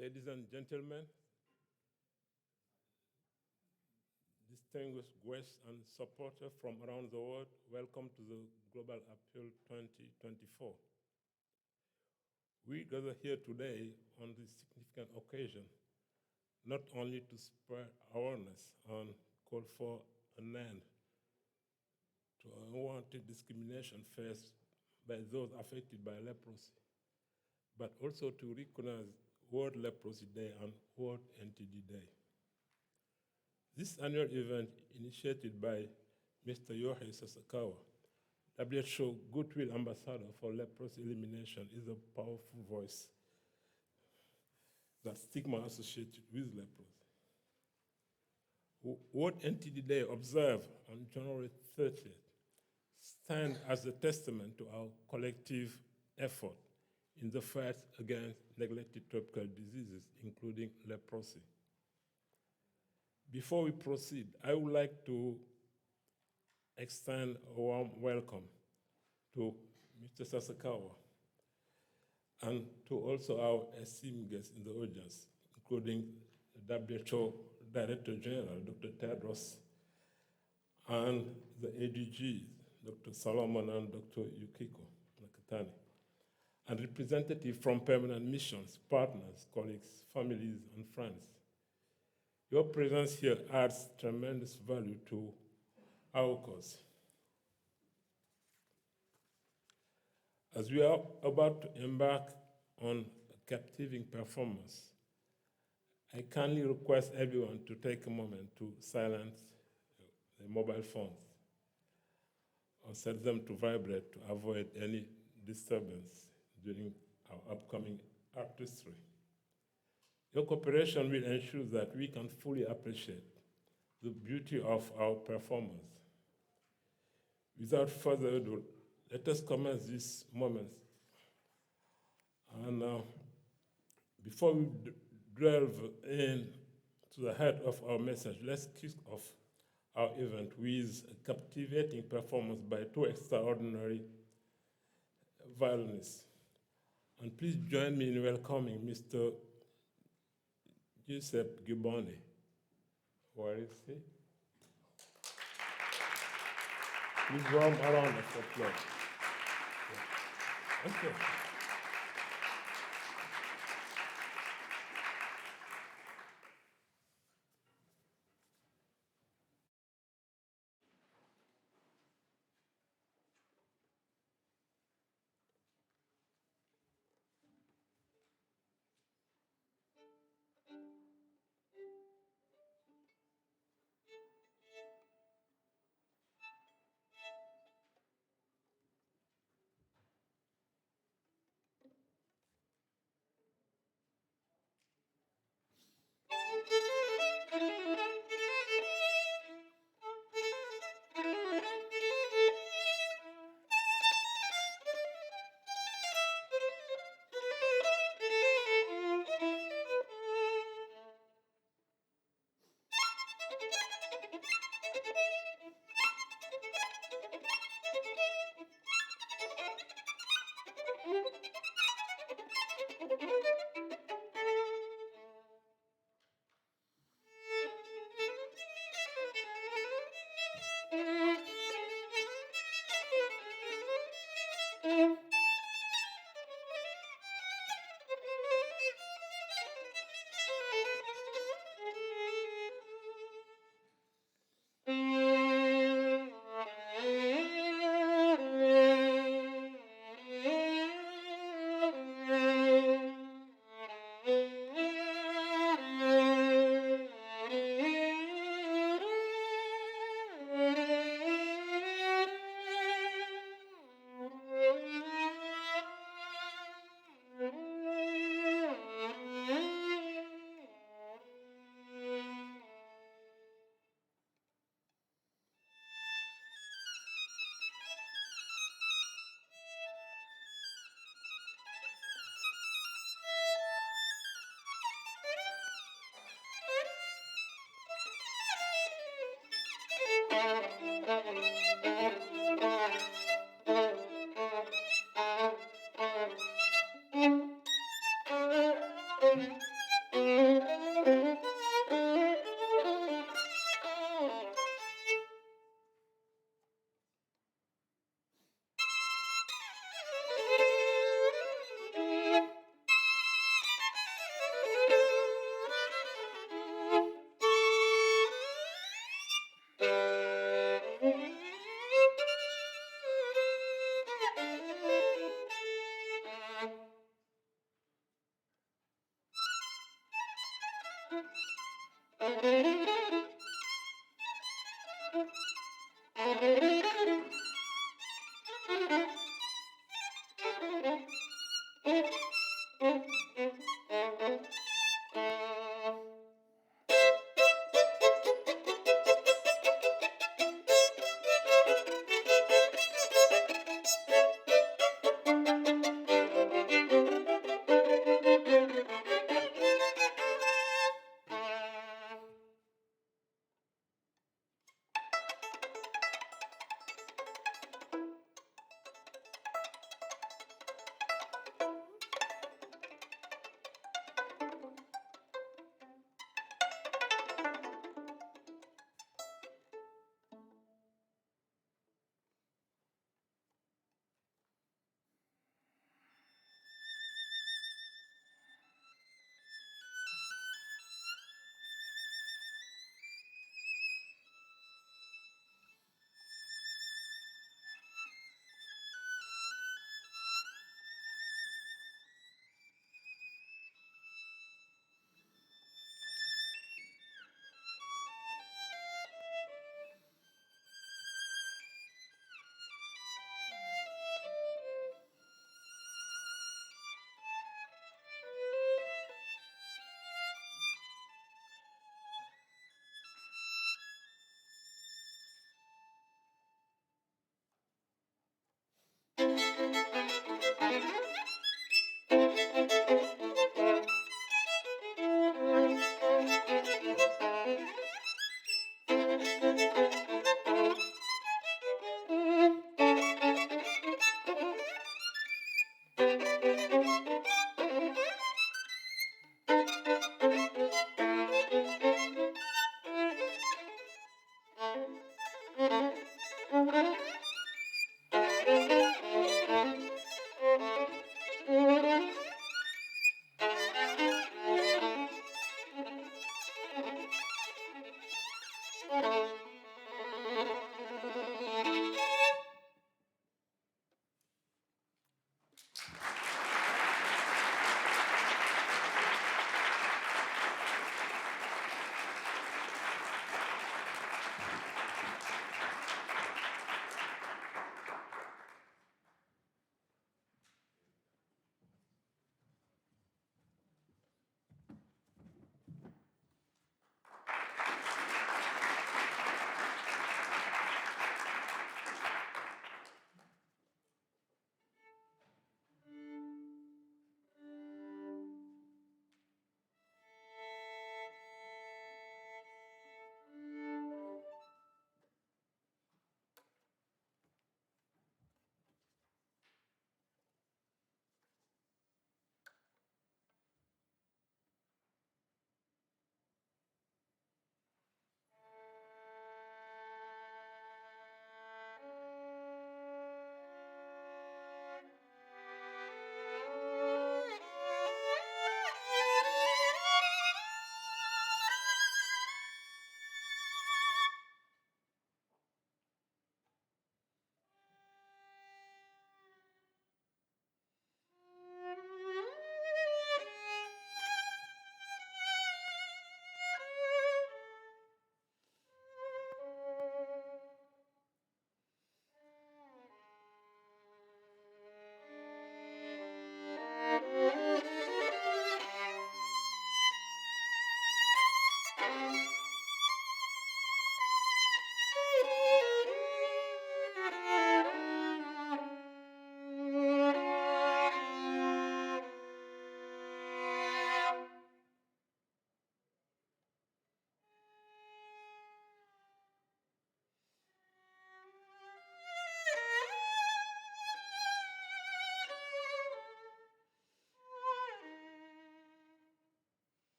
Ladies and gentlemen, distinguished guests and supporters from around the world, welcome to the Global Appeal 2024. We gather here today on this significant occasion, not only to spread awareness and call for an end to unwanted discrimination faced by those affected by leprosy, but also to recognize World Leprosy Day and World NTD Day. This annual event, initiated by Mr. Yohei Sasakawa, WHO Goodwill Ambassador for Leprosy Elimination, is a powerful voice that stigma associated with leprosy. World NTD Day, observed on January 30th, stands as a testament to our collective effort in the fight against neglected tropical diseases, including leprosy. Before we proceed, I would like to extend a warm welcome to Mr. Sasakawa and to also our esteemed guests in the audience, including the WHO Director General, Dr. Tedros, and the ADGs, Dr. Solomon and Dr. Yukiko Nakatani, and representatives from permanent missions, partners, colleagues, families, and friends. Your presence here adds tremendous value to our cause. As we are about to embark on a captivating performance, I kindly request everyone to take a moment to silence their mobile phones or set them to vibrate to avoid any disturbance during our upcoming artistry. Your cooperation will ensure that we can fully appreciate the beauty of our performance. Without further ado, let us commence this moment. And before we delve into the heart of our message, let's kick off our event with a captivating performance by two extraordinary violinists. And please join me in welcoming Mr. Ghebreyesus. Where is he? Please warm around us for applause. Okay.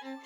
So,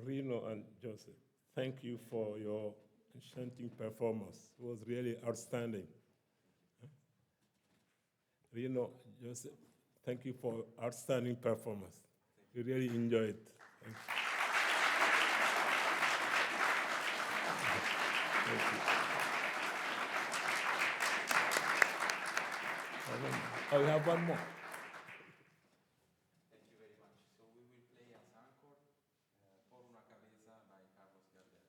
Reno and Joseph, thank you for your enchanting performance. It was really outstanding. Reno, Joseph, thank you for outstanding performance. We really enjoyed it. Thank you. Thank you. Oh, we have one more. Thank you very much. So we will play as encore Por una cabeza by Carlos Gardel.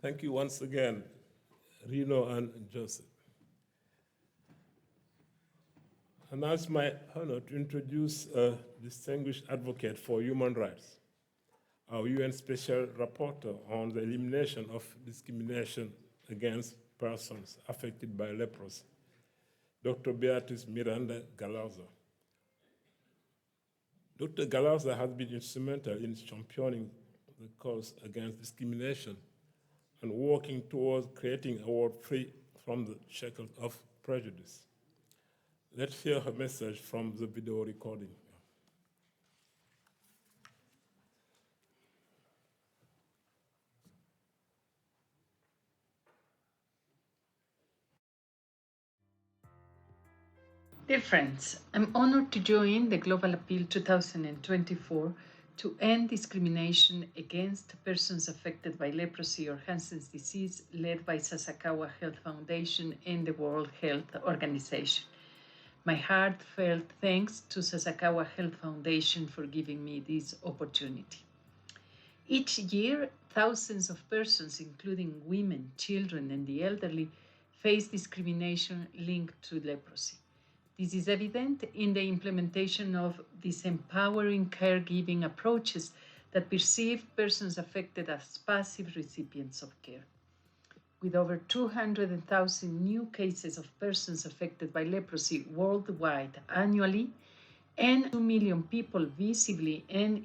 Thank you once again, Reno and Joseph. And now it's my honor to introduce a distinguished advocate for human rights, our UN Special Rapporteur on the elimination of discrimination against persons affected by leprosy, Dr. Beatriz Miranda Galarza. Dr. Galarza has been instrumental in championing the cause against discrimination and working towards creating a world free from the shackles of prejudice. Let's hear her message from the video recording. Dear friends, I'm honored to join the Global Appeal 2024 to end discrimination against persons affected by leprosy or Hansen's disease, led by Sasakawa Health Foundation and the World Health Organization. My heartfelt thanks to Sasakawa Health Foundation for giving me this opportunity. Each year, thousands of persons, including women, children, and the elderly, face discrimination linked to leprosy. This is evident in the implementation of disempowering caregiving approaches that perceive persons affected as passive recipients of care. With over 200,000 new cases of persons affected by leprosy worldwide annually, and 2 million people visibly and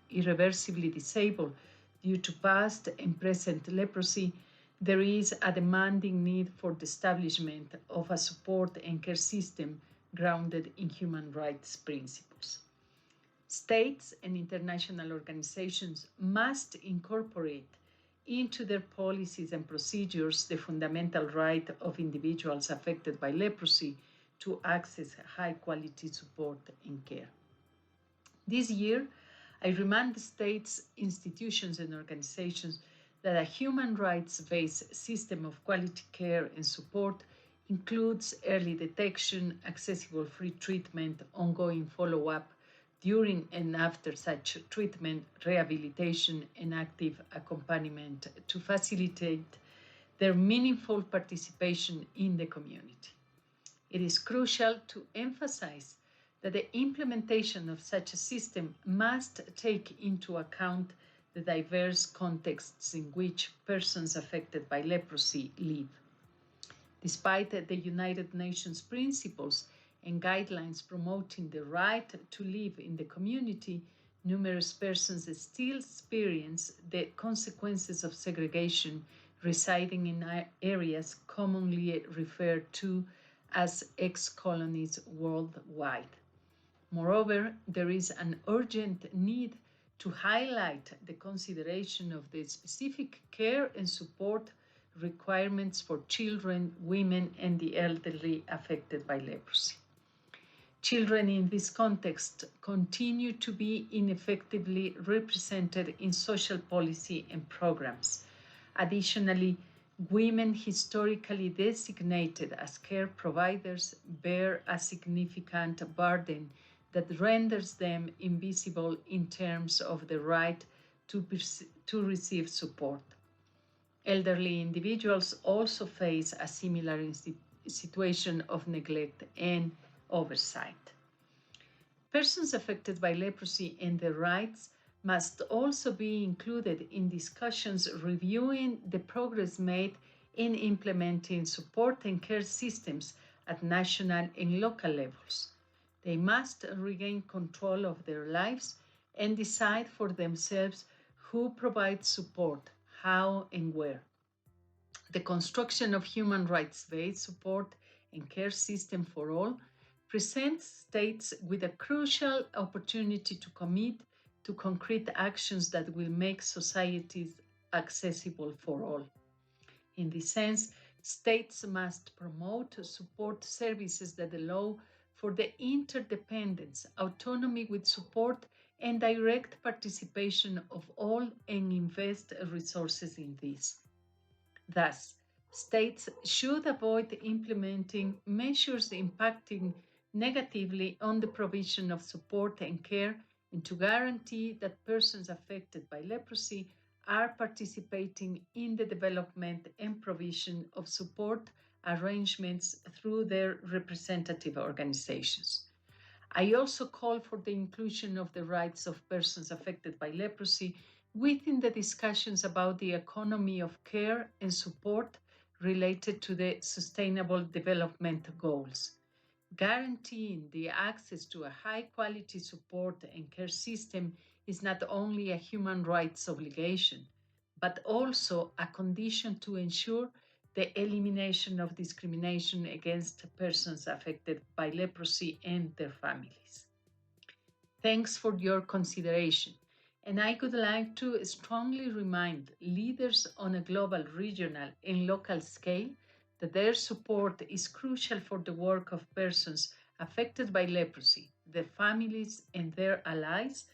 irreversibly disabled due to past and present leprosy, there is a demanding need for the establishment of a support and care system grounded in human rights principles. States and international organizations must incorporate into their policies and procedures the fundamental right of individuals affected by leprosy to access high-quality support and care. This year, I remind the states, institutions, and organizations that a human rights-based system of quality care and support includes early detection, accessible free treatment, ongoing follow-up during and after such treatment, rehabilitation, and active accompaniment to facilitate their meaningful participation in the community. It is crucial to emphasize that the implementation of such a system must take into account the diverse contexts in which persons affected by leprosy live. Despite the United Nations principles and guidelines promoting the right to live in the community, numerous persons still experience the consequences of segregation residing in areas commonly referred to as ex-colonies worldwide. Moreover, there is an urgent need to highlight the consideration of the specific care and support requirements for children, women, and the elderly affected by leprosy. Children in this context continue to be ineffectively represented in social policy and programs. Additionally, women historically designated as care providers bear a significant burden that renders them invisible in terms of the right to receive support. Elderly individuals also face a similar situation of neglect and oversight. Persons affected by leprosy and their rights must also be included in discussions reviewing the progress made in implementing support and care systems at national and local levels. They must regain control of their lives and decide for themselves who provides support, how, and where. The construction of human rights-based support and care system for all presents states with a crucial opportunity to commit to concrete actions that will make societies accessible for all. In this sense, states must promote support services that allow for the interdependence, autonomy with support, and direct participation of all and invest resources in this. Thus, states should avoid implementing measures impacting negatively on the provision of support and care and to guarantee that persons affected by leprosy are participating in the development and provision of support arrangements through their representative organizations. I also call for the inclusion of the rights of persons affected by leprosy within the discussions about the economy of care and support related to the Sustainable Development Goals. Guaranteeing the access to a high quality support and care system is not only a human rights obligation, but also a condition to ensure the elimination of discrimination against persons affected by leprosy and their families. Thanks for your consideration. And I would like to strongly remind leaders on a global, regional, and local scale that their support is crucial for the work of persons affected by leprosy, their families, and their allies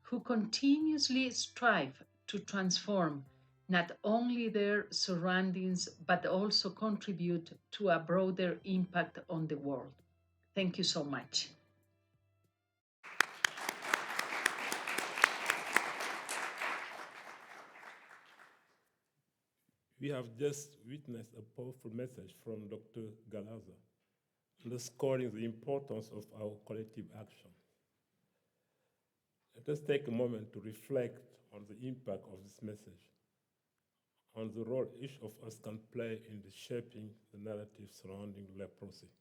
who continuously strive to transform not only their surroundings but also contribute to a broader impact on the world. Thank you so much. We have just witnessed a powerful message from Dr. Galaza, underscoring the importance of our collective action. Let us take a moment to reflect on the impact of this message, on the role each of us can play in the shaping the narrative surrounding leprosy.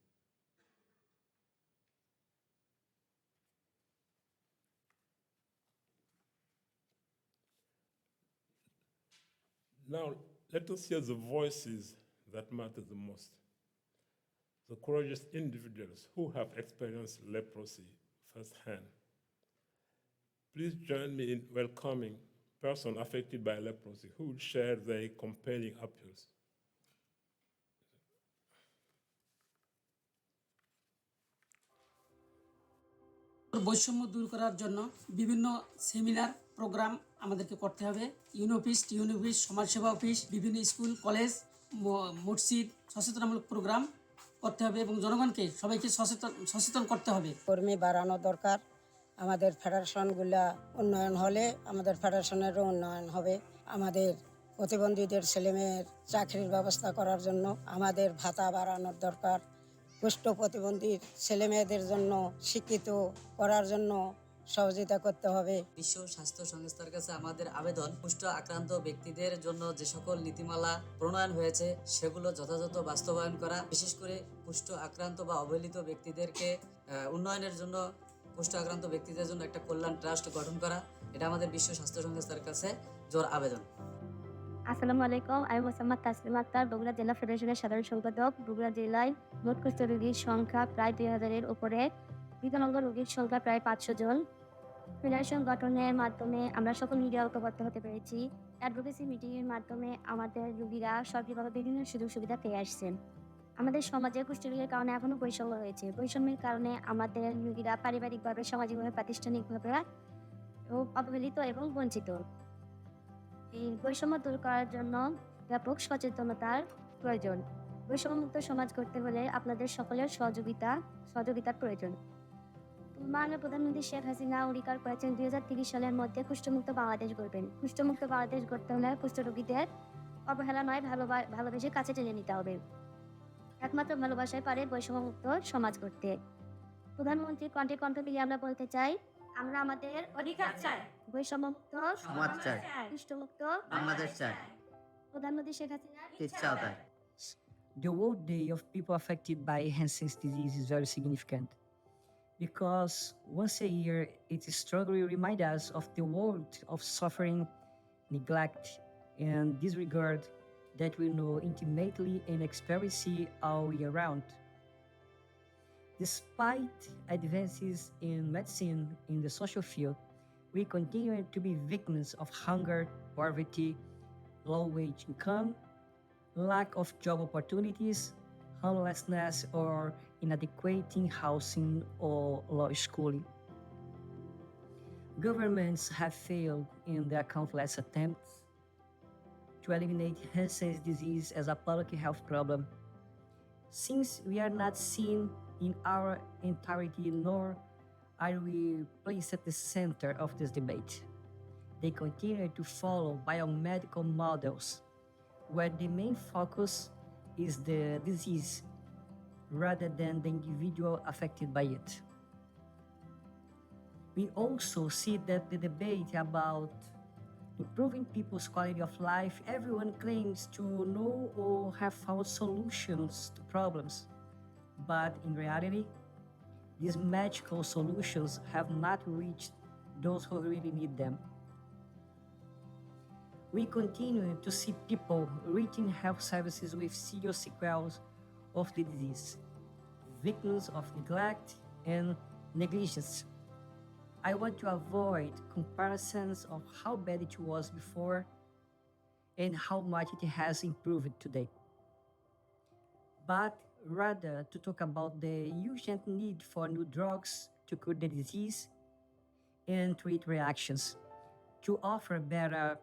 Now, let us hear the voices that matter the most. The courageous individuals who have experienced leprosy firsthand. Please join me in welcoming persons affected by leprosy who will share their compelling appeals. বৈষম্য দূর করার জন্য বিভিন্ন seminar programme আমাদেরকে করতে হবে। ইউনিঅফিস, সমাজসেবা office, বিভিন্ন স্কুল, কলেজ, মসজিদ সচেতনমূলক প্রোগ্রাম করতে হবে এবং জনগণকে সবাইকে সচেতন করতে হবে। কর্মী বাড়ানো দরকার। আমাদের ফেডারেশনগুলা উন্নয়ন হলে আমাদের ফেডারেশনেরও উন্নয়ন হবে। আমাদের প্রতিবন্ধীদের ছেলেমেয়ের চাকরির ব্যবস্থা করার জন্য আমাদের ভাতা বাড়ানোর দরকার। কুষ্ঠ প্রতিবন্ধীর ছেলেমেয়েদের জন্য শিক্ষিত করার জন্য সহযোগিতা করতে হবে। বিশ্ব স্বাস্থ্য সংস্থার কাছে আমাদের আবেদন, কুষ্ঠ আক্রান্ত ব্যক্তিদের জন্য যে সকল নীতিমালা প্রণয়ন হয়েছে সেগুলো যথাযথ বাস্তবায়ন করা, বিশেষ করে কুষ্ঠ আক্রান্ত বা অবহেলিত ব্যক্তিদেরকে উন্নয়নের জন্য কুষ্ঠ আক্রান্ত ব্যক্তিদের জন্য একটা কল্যাণ ট্রাস্ট গঠন করা, এটা আমাদের বিশ্ব স্বাস্থ্য সংস্থার কাছে জোর আবেদন। আসসালামু আলাইকুম, আমি মোসাম্মদ তাসলিমা আক্তার, বগুড়া জেলা ফেডারেশনের সাধারণ সম্পাদক। বগুড়া জেলায় মোট কুষ্ঠ রোগীর সংখ্যা প্রায় 2000-এর উপরে, বিকলাঙ্গ রোগীর সংখ্যা প্রায় 500 জন। ফেডারেশন গঠনের মাধ্যমে আমরা সকল মিডিয়া ঐক্যবদ্ধ হতে পেরেছি। অ্যাডভোকেসি মিটিংয়ের মাধ্যমে আমাদের রোগীরা সরকারিভাবে বিভিন্ন সুযোগ সুবিধা পেয়ে আসছেন। আমাদের সমাজে কুষ্ঠ রোগের কারণে এখনও বৈষম্য রয়েছে। বৈষম্যের কারণে আমাদের রোগীরা পারিবারিকভাবে, সামাজিকভাবে, প্রাতিষ্ঠানিকভাবে অবহেলিত এবং বঞ্চিত। এই বৈষম্য দূর করার জন্য ব্যাপক সচেতনতার প্রয়োজন। বৈষম্যমুক্ত সমাজ করতে হলে আপনাদের সকলের সহযোগিতার প্রয়োজন। মাননীয় প্রধানমন্ত্রী শেখ হাসিনা অঙ্গীকার করেছেন 2030 সালের মধ্যে কুষ্ঠমুক্ত বাংলাদেশ গড়বেন। কুষ্ঠমুক্ত বাংলাদেশ গড়তে হলে কুষ্ঠ রোগীদের অবহেলা নয়, ভালোবেসে কাছে টেনে নিতে হবে। একমাত্র ভালোবাসায় পারে বৈষম্যমুক্ত সমাজ করতে। প্রধানমন্ত্রীর কণ্ঠে কণ্ঠ মিলিয়ে আমরা বলতে চাই, আমরা আমাদের অধিকার চাই, বৈষম্যমুক্ত সমাজ চাই, কুষ্ঠমুক্ত বাংলাদেশ চাই, প্রধানমন্ত্রী শেখ হাসিনার ইচ্ছাও তাই। The World Day of people affected by Hansen's disease is very significant because once a year it strongly reminds us of the world of suffering, neglect, and disregard that we know intimately and experience all year round. Despite advances in medicine in the social field, we continue to be victims of hunger, poverty, low wage income, lack of job opportunities, homelessness, or inadequate housing or low schooling. Governments have failed in their countless attempts to eliminate Hansen's disease as a public health problem. Since we are not seen in our entirety, nor are we placed at the center of this debate, they continue to follow biomedical models where the main focus is the disease rather than the individual affected by it. We also see that the debate about improving people's quality of life, everyone claims to know or have found solutions to problems. But in reality, these magical solutions have not reached those who really need them. We continue to see people reaching health services with serious sequels of the disease, victims of neglect and negligence. I want to avoid comparisons of how bad it was before and how much it has improved today, but rather to talk about the urgent need for new drugs to cure the disease and treat reactions, to offer better,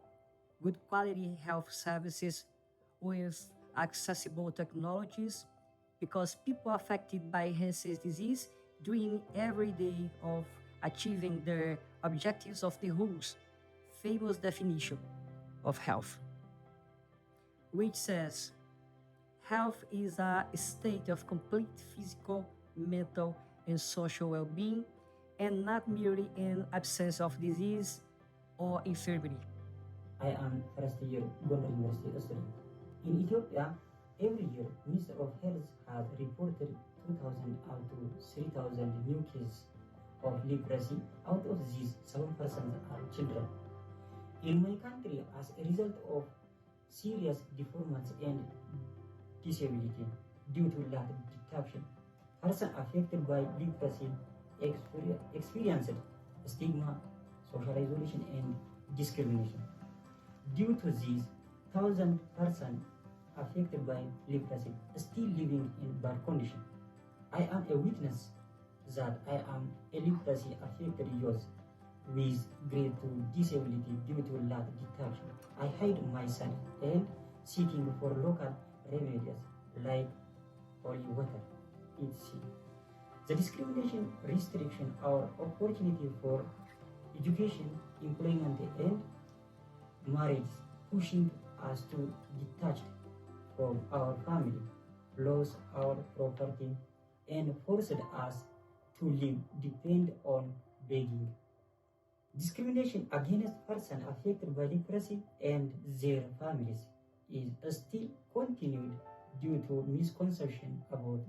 good quality health services with accessible technologies, because people affected by Hansen's disease dream every day of achieving the objectives of the WHO's famous definition of health, which says health is a state of complete physical, mental, and social well-being, and not merely an absence of disease or infirmity. I am first year Goodwill University student. In Ethiopia, every year, Minister of Health has reported 2,000 up to 3,000 new cases of leprosy. Out of these, 7% are children. In my country, as a result of serious deformity and disability due to lack of detection, persons affected by leprosy experienced stigma, social isolation, and discrimination. Due to these, 1,000 persons affected by leprosy still living in bad condition. I am a witness that I am a leprosy affected youth with great disability due to lack of detection. I hide myself and seeking for local remedies like holy water, etc. The discrimination, restriction, our opportunity for education, employment, and marriage, pushing us to detach from our family, lose our property, and forced us to live depend on begging. Discrimination against persons affected by leprosy and their families is still continued due to misconception about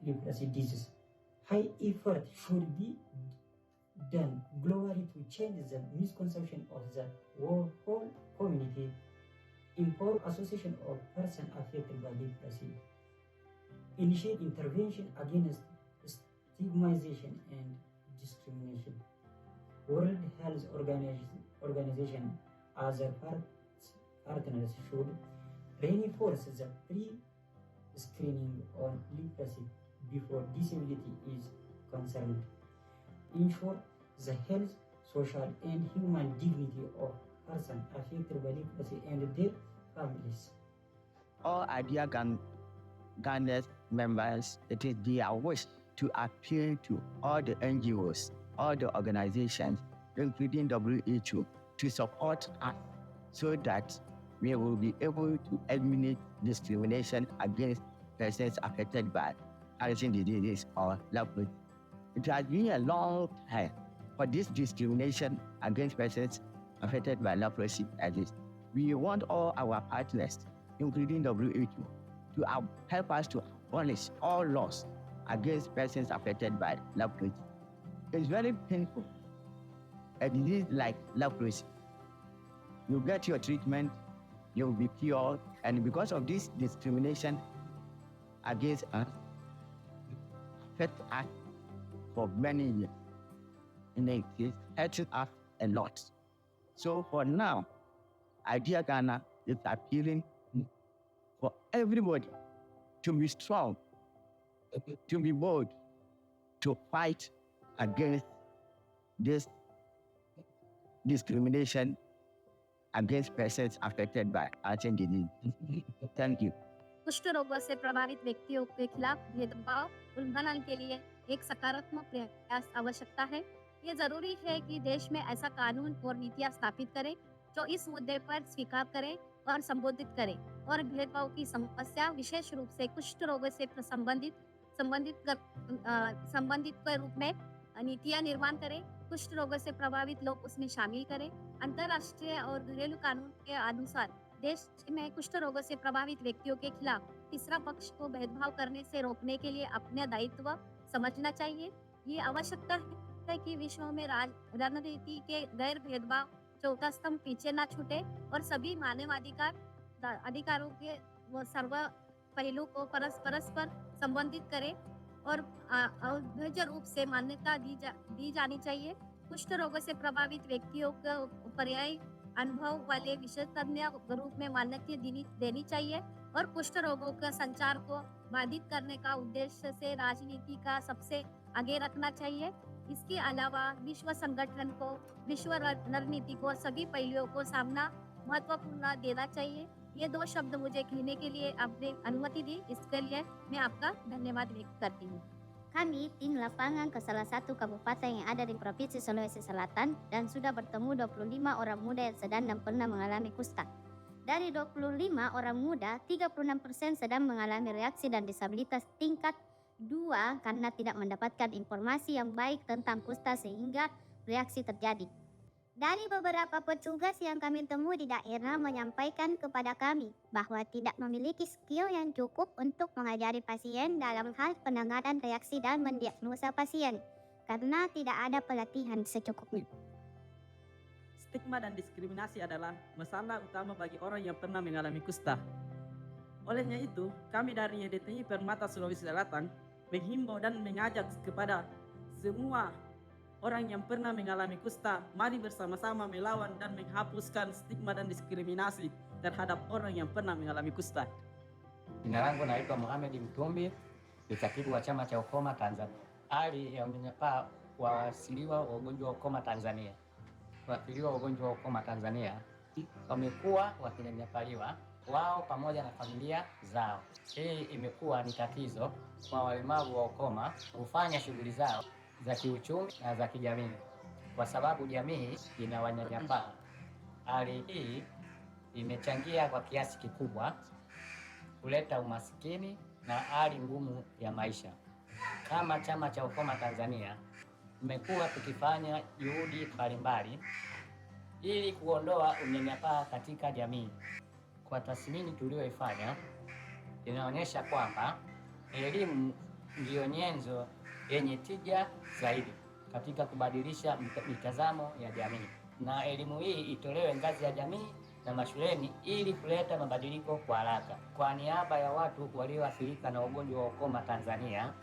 leprosy disease. High effort should be done globally to change the misconception of the whole community, empower association of persons affected by leprosy, initiate intervention against stigmatization and discrimination. World Health Organization other partners should reinforce the pre-screening on leprosy before disability is concerned. Ensure the health, social, and human dignity of persons affected by leprosy and their families. All idea Ghana's members, it is their wish to appeal to all the NGOs, all the organizations, including WHO, to support us so that we will be able to eliminate discrimination against persons affected by Hansen disease or leprosy. It has been a long time for this discrimination against persons affected by leprosy exists. We want all our partners, including WHO, to help us to abolish all laws against persons affected by leprosy. It's very painful. A disease like leprosy, you get your treatment, you'll be cured, and because of this discrimination against us, affect us for many years. And it hurts us a lot. So for now, Idea Ghana is appealing for everybody to be strong, to be bold, to fight against this discrimination against persons affected by Hansen disease. Thank you. कुष्ठ रोगों से प्रभावित व्यक्तियों के खिलाफ भेदभाव उल्लंघन के लिए एक सकारात्मक प्रयास आवश्यकता है। ये जरूरी है कि देश में ऐसा कानून और नीतियां स्थापित करें जो इस मुद्दे पर स्वीकार करें और संबोधित करें और भेदभाव की समस्या विशेष रूप से कुष्ठ रोगों से संबंधित के रूप में नीतियां निर्माण करें, कुष्ठ रोगों से प्रभावित लोग उसमें शामिल करें। अंतर्राष्ट्रीय और घरेलू कानून के अनुसार देश में कुष्ठ रोगों से प्रभावित व्यक्तियों के खिलाफ तीसरा पक्ष को भेदभाव करने से रोकने के लिए अपने दायित्व समझना चाहिए। ये आवश्यकता है कि विश्व में रणनीति के गैर भेदभाव चौथा स्तंभ पीछे न छूटे और सभी अधिकारों के वो सर्व पहलू को परस्पर संबंधित करें और अवैध रूप से मान्यता दी जानी चाहिए। कुष्ठ रोगों से प्रभावित व्यक्तियों को पर्यायी अनुभव वाले विशेषज्ञ रूप में मान्यता देनी चाहिए और कुष्ठ रोगों का संचार को बाधित करने का उद्देश्य से राजनीति का सबसे आगे रखना चाहिए। इसके अलावा विश्व संगठन को विश्व रणनीति को सभी पहलुओं को सामना महत्वपूर्ण देना चाहिए। ये 2 शब्द मुझे कहने के लिए आपने अनुमति दी, इसके लिए मैं आपका धन्यवाद व्यक्त करती हूँ। Kami tim lapangan ke salah satu kabupaten yang ada di Provinsi Sulawesi Selatan dan sudah bertemu 25 orang muda yang sedang dan pernah mengalami kusta. Dari 25 orang muda, 36% sedang mengalami reaksi dan disabilitas tingkat 2 karena tidak mendapatkan informasi yang baik tentang kusta sehingga reaksi terjadi. Dari beberapa petugas yang kami temui di daerah menyampaikan kepada kami bahwa tidak memiliki skill yang cukup untuk mengajari pasien dalam hal penanganan reaksi dan mendiagnosa pasien karena tidak ada pelatihan secukupnya. Stigma dan diskriminasi adalah masalah utama bagi orang yang pernah mengalami kusta. Olehnya itu, kami dari YDTI Permata Sulawesi Selatan menghimbau dan mengajak kepada semua orang yang pernah mengalami kusta, mari bersama-sama melawan dan menghapuskan stigma dan diskriminasi terhadap orang yang pernah mengalami kusta. Jina langu naitwa Mohamed Mtumbi, ni katibu wa chama cha ukoma Tanzania. Hali ya unyanyapaa waasiliwa wa ugonjwa wa ukoma Tanzania. Waathiriwa wa ugonjwa wa ukoma Tanzania wamekuwa wakinyanyapaliwa wao pamoja na familia zao. Hii imekuwa ni tatizo kwa walemavu wa ukoma kufanya shughuli zao za kiuchumi na za kijamii kwa sababu jamii inawanyanyapaa. Hali hii imechangia kwa kiasi kikubwa kuleta umasikini na hali ngumu ya maisha. Kama chama cha ukoma Tanzania tumekuwa tukifanya juhudi mbalimbali ili kuondoa unyanyapaa katika jamii. Kwa tathmini tuliyoifanya inaonyesha kwamba elimu ndiyo nyenzo yenye tija zaidi katika kubadilisha mitazamo ya jamii, na elimu hii itolewe ngazi ya jamii na mashuleni ili kuleta mabadiliko kwa haraka. Kwa niaba ya watu walioathirika na ugonjwa wa ukoma Tanzania,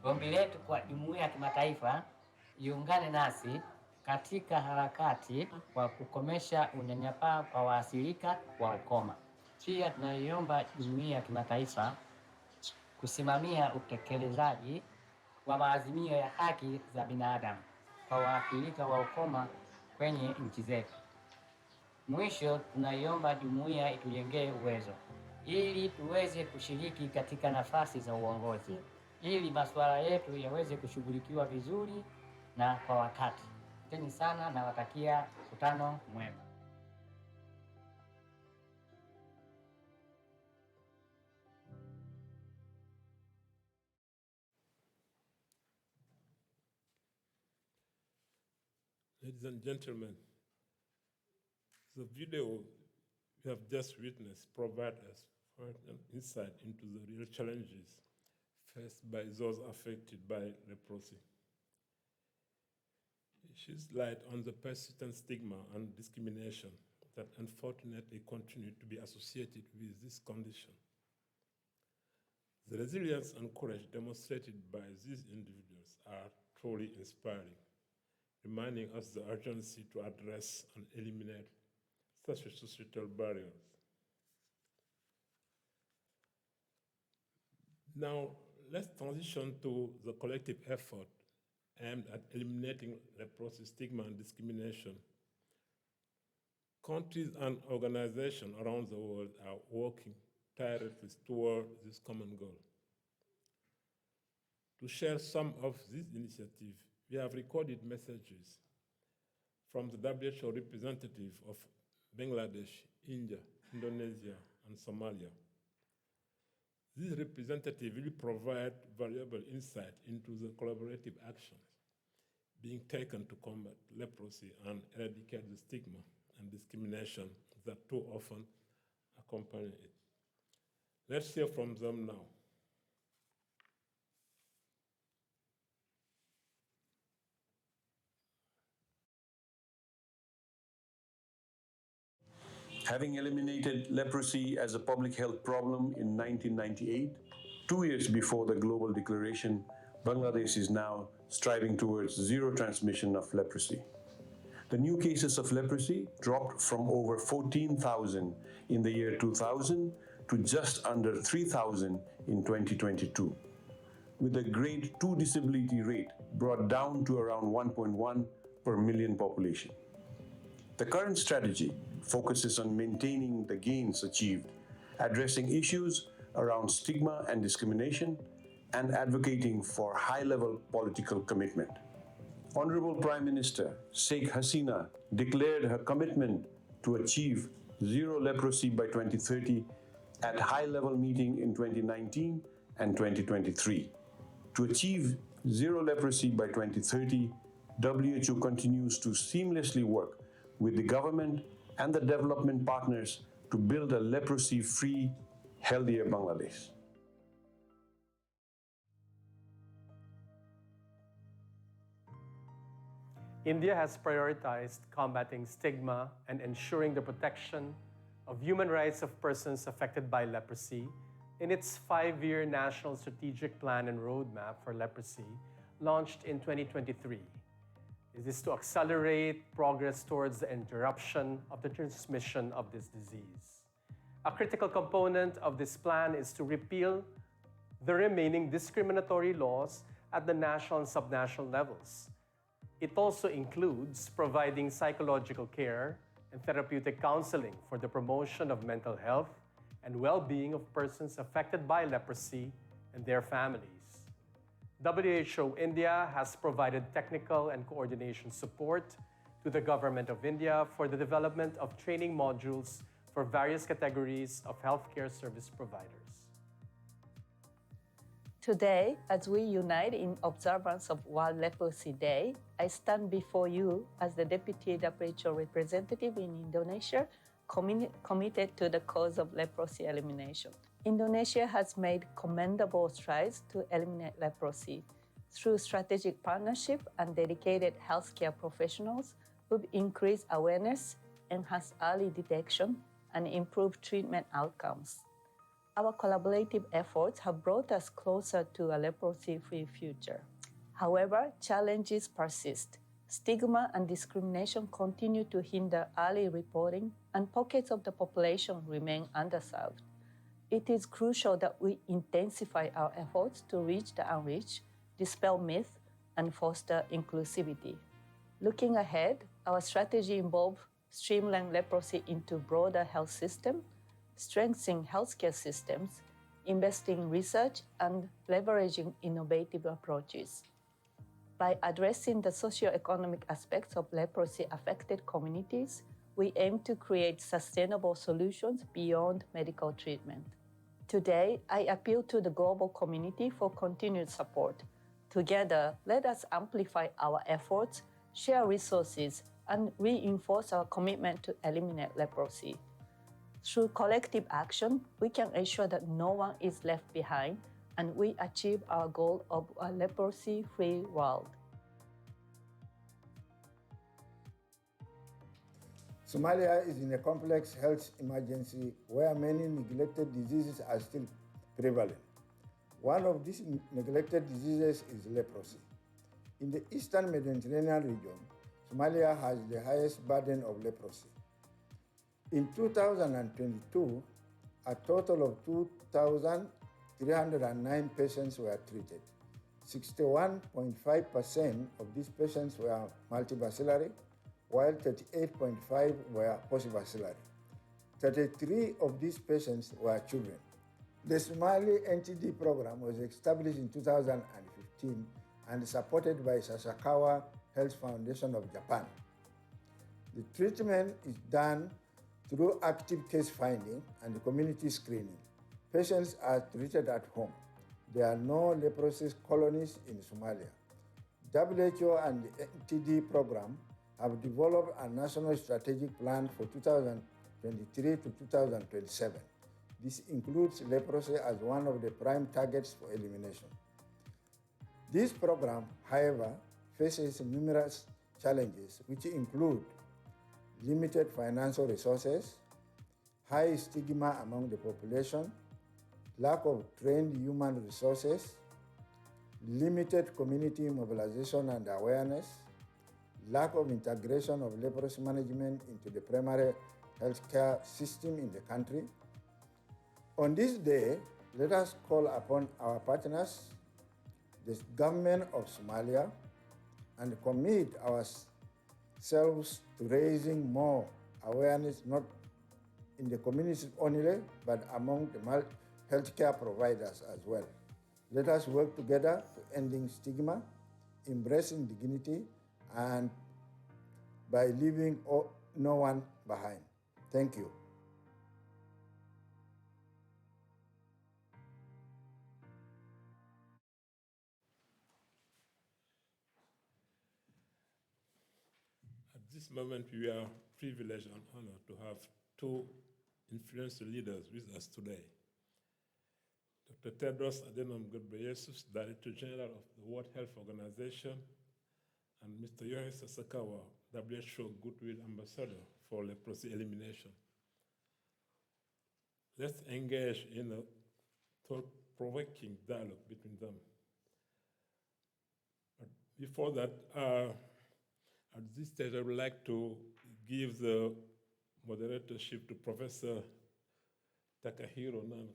ombi letu kwa jumuiya ya kimataifa iungane nasi katika harakati kwa kukomesha unyanyapaa kwa waathirika wa ukoma. Pia tunaiomba jumuiya ya kimataifa kusimamia utekelezaji wa maazimio ya haki za binadamu kwa waathirika wa ukoma kwenye nchi zetu. Mwisho, tunaiomba jumuiya itujengee uwezo ili tuweze kushiriki katika nafasi za uongozi, ili masuala yetu yaweze kushughulikiwa vizuri na kwa wakati. Asanteni sana na watakia mkutano mwema. Ladies and gentlemen, the video we have just witnessed provides us an insight into the real challenges faced by those affected by leprosy. It sheds light on the persistent stigma and discrimination that unfortunately continue to be associated with this condition. The resilience and courage demonstrated by these individuals are truly inspiring, reminding us the urgency to address and eliminate such societal barriers. Now, let's transition to the collective effort aimed at eliminating leprosy stigma and discrimination. Countries and organizations around the world are working tirelessly toward this common goal. To share some of these initiatives we have recorded messages from the WHO representative of Bangladesh, India, Indonesia, and Somalia. These representatives will provide valuable insight into the collaborative actions being taken to combat leprosy and eradicate the stigma and discrimination that too often accompany it. Let's hear from them now. Having eliminated leprosy as a public health problem in 1998, 2 years before the global declaration, Bangladesh is now striving towards zero transmission of leprosy. The new cases of leprosy dropped from over 14,000 in the year 2000 to just under 3,000 in 2022, with a grade 2 disability rate brought down to around 1.1 per million population. The current strategy focuses on maintaining the gains achieved, addressing issues around stigma and discrimination, and advocating for high-level political commitment. Honorable Prime Minister Sheikh Hasina declared her commitment to achieve zero leprosy by 2030 at high-level meeting in 2019 and 2023. To achieve zero leprosy by 2030, WHO continues to seamlessly work with the government and the development partners to build a leprosy-free, healthier Bangladesh. India has prioritized combating stigma and ensuring the protection of human rights of persons affected by leprosy in its 5-year National Strategic Plan and Roadmap for Leprosy, launched in 2023. It is to accelerate progress towards the interruption of the transmission of this disease. A critical component of this plan is to repeal the remaining discriminatory laws at the national and subnational levels. It also includes providing psychological care and therapeutic counseling for the promotion of mental health and well-being of persons affected by leprosy and their families. WHO India has provided technical and coordination support to the Government of India for the development of training modules for various categories of healthcare service providers. Today, as we unite in observance of World Leprosy Day, I stand before you as the Deputy WHO representative in Indonesia, committed to the cause of leprosy elimination. Indonesia has made commendable strides to eliminate leprosy through strategic partnership and dedicated healthcare professionals who've increased awareness, enhanced early detection, and improved treatment outcomes. Our collaborative efforts have brought us closer to a leprosy-free future. However, challenges persist. Stigma and discrimination continue to hinder early reporting, and pockets of the population remain underserved. It is crucial that we intensify our efforts to reach the unreached, dispel myths, and foster inclusivity. Looking ahead, our strategy involves streamlining leprosy into broader health system, strengthening healthcare systems, investing in research, and leveraging innovative approaches. By addressing the socioeconomic aspects of leprosy-affected communities, we aim to create sustainable solutions beyond medical treatment. Today, I appeal to the global community for continued support. Together, let us amplify our efforts, share resources, and reinforce our commitment to eliminate leprosy. Through collective action, we can ensure that no one is left behind and we achieve our goal of a leprosy-free world. Somalia is in a complex health emergency where many neglected diseases are still prevalent. One of these neglected diseases is leprosy. In the Eastern Mediterranean region, Somalia has the highest burden of leprosy. In 2022, a total of 2,309 patients were treated. 61.5% of these patients were multibacillary, while 38.5% were postbacillary. 33 of these patients were children. The Somali NTD program was established in 2015 and supported by Sasakawa Health Foundation of Japan. The treatment is done through active case finding and community screening. Patients are treated at home. There are no leprosy colonies in Somalia. WHO and the NTD program have developed a national strategic plan for 2023 to 2027. This includes leprosy as one of the prime targets for elimination. This program, however, faces numerous challenges, which include limited financial resources, high stigma among the population, lack of trained human resources, limited community mobilization and awareness, lack of integration of leprosy management into the primary healthcare system in the country. On this day, let us call upon our partners, the government of Somalia, and commit ourselves to raising more awareness, not in the communities only, but among the healthcare providers as well. Let us work together to ending stigma, embracing dignity, and by leaving no one behind. Thank you. At this moment, we are privileged and honored to have two influential leaders with us today. Dr. Tedros Adhanom Ghebreyesus, Director General of the World Health Organization, and Mr. Yohei Sasakawa, WHO Goodwill Ambassador for Leprosy Elimination. Let's engage in a thought-provoking dialogue between them. But before that, at this stage, I would like to give the moderatorship to Professor Takahiro Nami,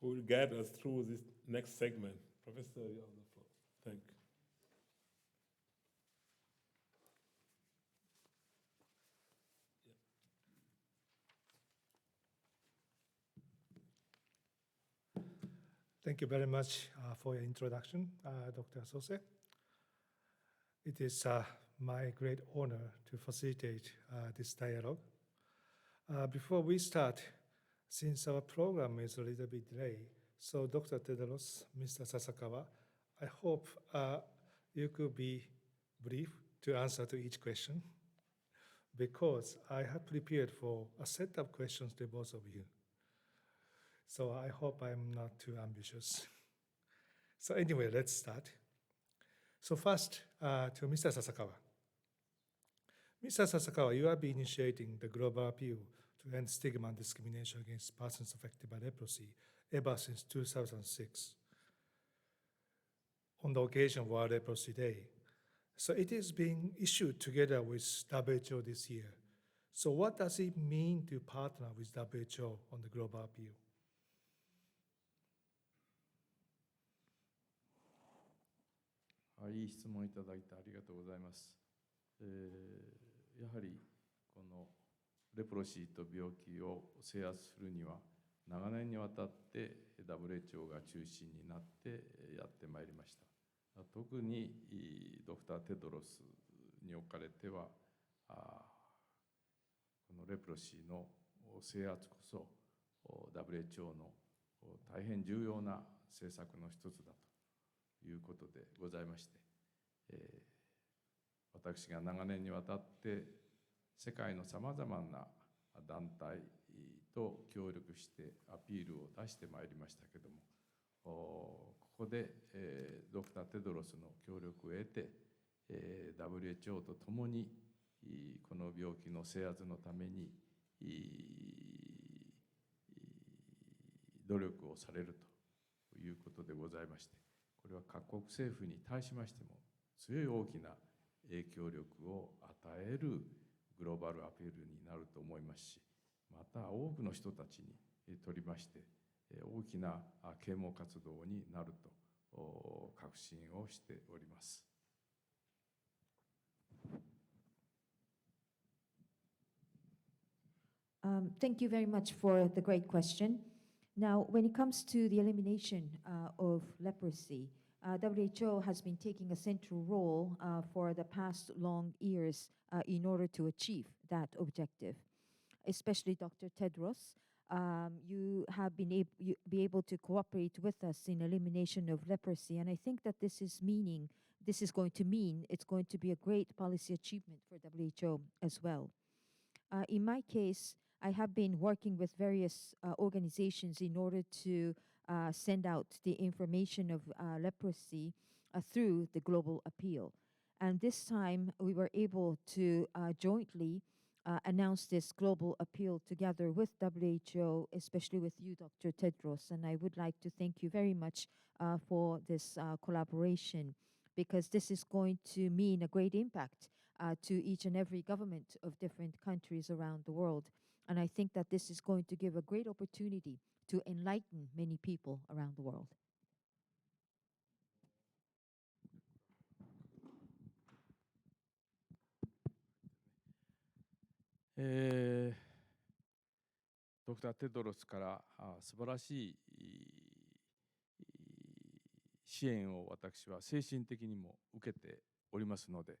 who will guide us through this next segment. Professor, you have the floor. Thank you. Thank you very much for your introduction, Dr. Sose. It is my great honor to facilitate this dialogue. Before we start, since our program is a little bit delayed, so Dr. Tedros, Mr. Sasakawa, I hope you could be brief to answer to each question, because I have prepared for a set of questions to both of you. So I hope I'm not too ambitious. So anyway, let's start. So first, to Mr. Sasakawa. Mr. Sasakawa, you have been initiating the global appeal to end stigma and discrimination against persons affected by leprosy ever since 2006, on the occasion of World Leprosy Day. So it is being issued together with WHO this year. So what does it mean to partner with WHO on the global appeal? いい質問いただいてありがとうございます。やはりこのレプロシーと病気を制圧するには長年にわたって WHO が中心になってやってまいりました。特にドクター・テドロスにおかれてはこのレプロシーの制圧こそ WHO の大変重要な政策の一つだということでございまして、私が長年にわたって世界のさまざまな団体と協力してアピールを出してまいりましたけども、ここでドクター・テドロスの協力を得て WHO と共にこの病気の制圧のために努力をされるということでございまして、これは各国政府に対しましても強い大きな影響力を与えるグローバルアピールになると思いますし、また多くの人たちにとりまして大きな啓蒙活動になると確信をしております。Thank you very much for the great question. Now, when it comes to the elimination of leprosy, WHO has been taking a central role for the past long years in order to achieve that objective. Especially Dr. Tedros, you have been be able to cooperate with us in elimination of leprosy, and I think that this is going to mean it's going to be a great policy achievement for WHO as well. In my case, I have been working with various organizations in order to send out the information of leprosy through the global appeal. And this time we were able to jointly announce this global appeal together with WHO, especially with you, Dr. Tedros. And I would like to thank you very much for this collaboration, because this is going to mean a great impact to each and every government of different countries around the world. And I think that this is going to give a great opportunity to enlighten many people around the world.ドクター・テドロスから素晴らしい支援を私は精神的にも受けておりますので、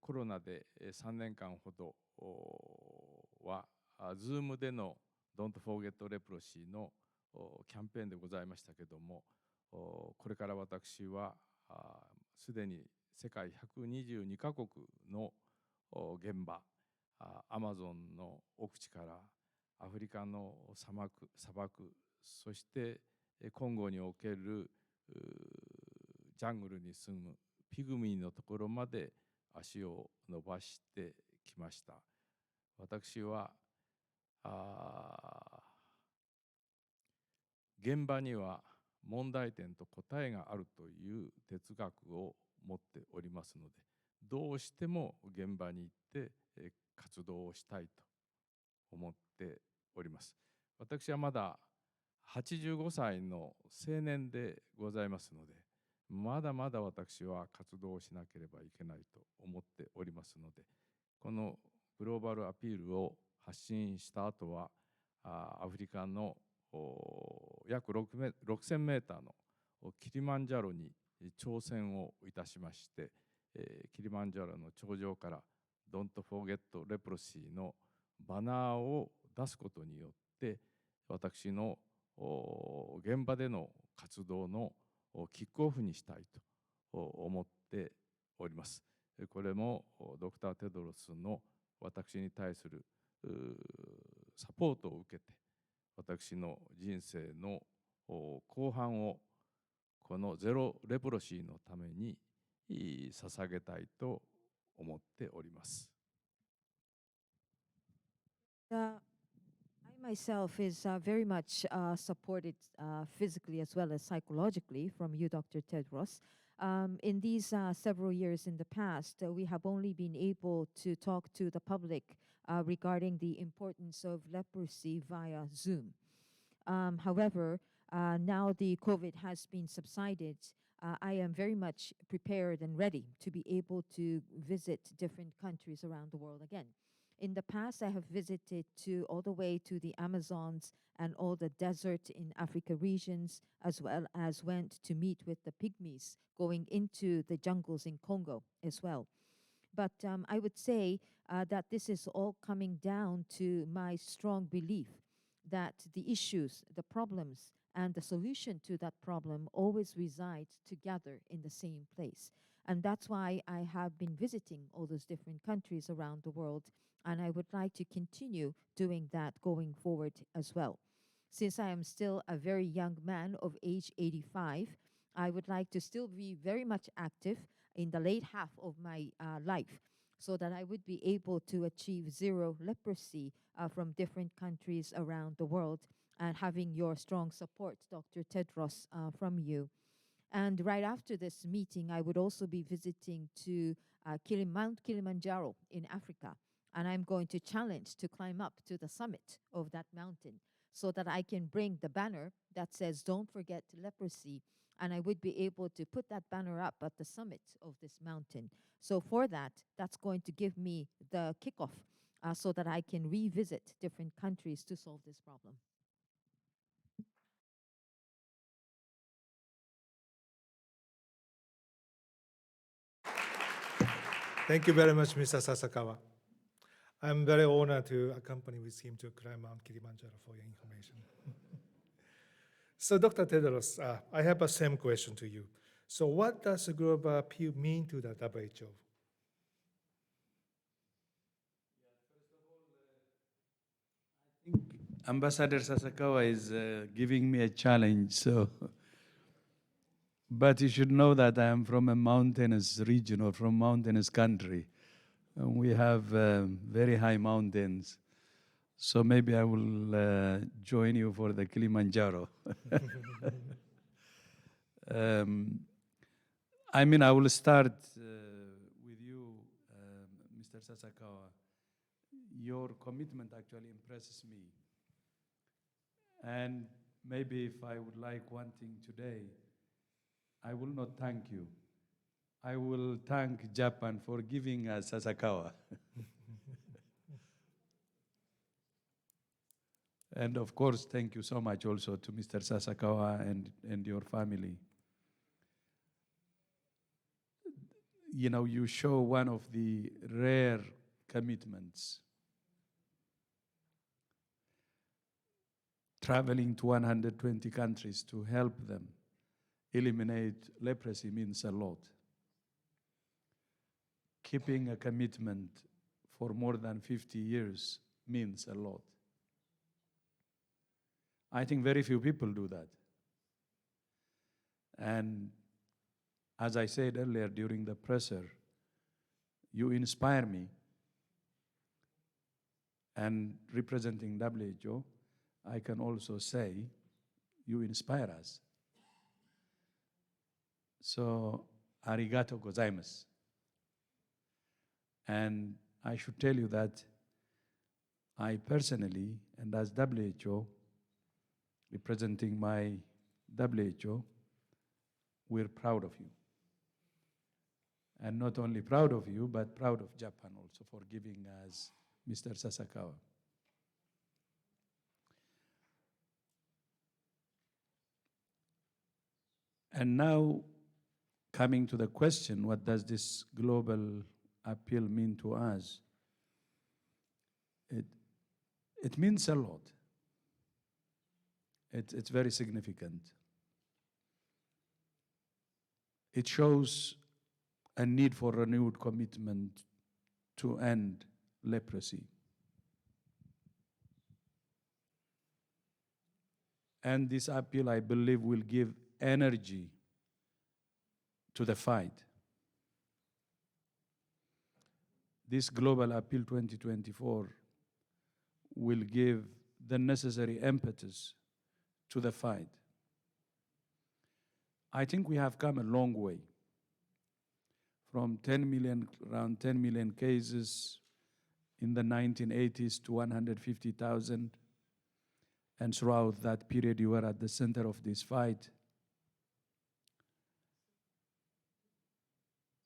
コロナで3年間ほどは Zoom での Don't Forget Leprosy のキャンペーンでございましたけども、これから私はすでに世界122カ国の現場、アマゾンの奥地からアフリカの砂漠、そしてコンゴにおけるジャングルに住むピグミーのところまで足を伸ばしてきました。私は現場には問題点と答えがあるという哲学を持っておりますので、どうしても現場に行って活動をしたいと思っております。私はまだ85歳の青年でございますので、まだまだ私は活動をしなければいけないと思っておりますので、このグローバルアピールを発信した後は、アフリカの約6000メーターのキリマンジャロに挑戦をいたしまして、キリマンジャロの頂上から Don't Forget Leprosy のバナーを出すことによって、私の現場での活動のキックオフにしたいと思っております。これもドクター・テドロスの私に対するサポートを受けて、私の人生の後半をこのゼロレプロシーのために捧げたいと思っております。I myself is very much supported physically as well as psychologically from you, Dr. Tedros. In these several years in the past, we have only been able to talk to the public regarding the importance of leprosy via Zoom. However, now the COVID has been subsided, I am very much prepared and ready to be able to visit different countries around the world again. In the past, I have visited all the way to the Amazons and all the desert in Africa regions, as well as went to meet with the pygmies going into the jungles in Congo as well. But I would say that this is all coming down to my strong belief that the issues, the problems, and the solution to that problem always reside together in the same place. And that's why I have been visiting all those different countries around the world, and I would like to continue doing that going forward as well. Since I am still a very young man of age 85, I would like to still be very much active in the late half of my life, so that I would be able to achieve zero leprosy from different countries around the world, and having your strong support, Dr. Tedros, from you. And right after this meeting, I would also be visiting to Mount Kilimanjaro in Africa. And I'm going to challenge to climb up to the summit of that mountain so that I can bring the banner that says, "Don't forget leprosy." And I would be able to put that banner up at the summit of this mountain. So for that, that's going to give me the kickoff so that I can revisit different countries to solve this problem. Thank you very much, Mr. Sasakawa. I'm very honored to accompany with him to climb Mount Kilimanjaro for your information. So, Dr. Tedros, I have the same question to you. So what does the global appeal mean to the WHO? Ambassador Sasakawa is giving me a challenge, so. But you should know that I am from a mountainous region or from mountainous country. And we have very high mountains. So maybe I will join you for the Kilimanjaro. I mean, I will start with you, Mr. Sasakawa. Your commitment actually impresses me. And maybe if I would like one thing today, I will not thank you. I will thank Japan for giving us Sasakawa. And of course, thank you so much also to Mr. Sasakawa and your family. You know, you show one of the rare commitments. Traveling to 120 countries to help them eliminate leprosy means a lot. Keeping a commitment for more than 50 years means a lot. I think very few people do that. And as I said earlier during the presser, you inspire me. And representing WHO, I can also say you inspire us. So, arigato gozaimasu. And I should tell you that I personally, and as WHO, representing my WHO, we're proud of you. And not only proud of you, but proud of Japan also for giving us Mr. Sasakawa. And now, coming to the question, what does this global appeal mean to us? It means a lot. It's very significant. It shows a need for renewed commitment to end leprosy. And this appeal, I believe, will give energy to the fight. This Global Appeal 2024 will give the necessary impetus to the fight. I think we have come a long way from 10 million, around 10 million cases in the 1980s to 150,000. And throughout that period, you were at the center of this fight.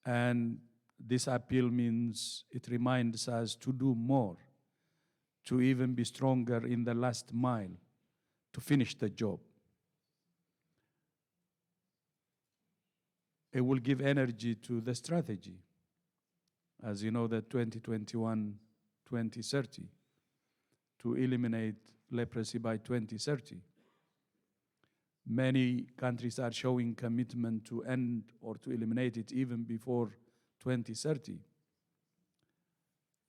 And this appeal means it reminds us to do more, to even be stronger in the last mile, to finish the job. It will give energy to the strategy. As you know, the 2021-2030, to eliminate leprosy by 2030. Many countries are showing commitment to end or to eliminate it even before 2030.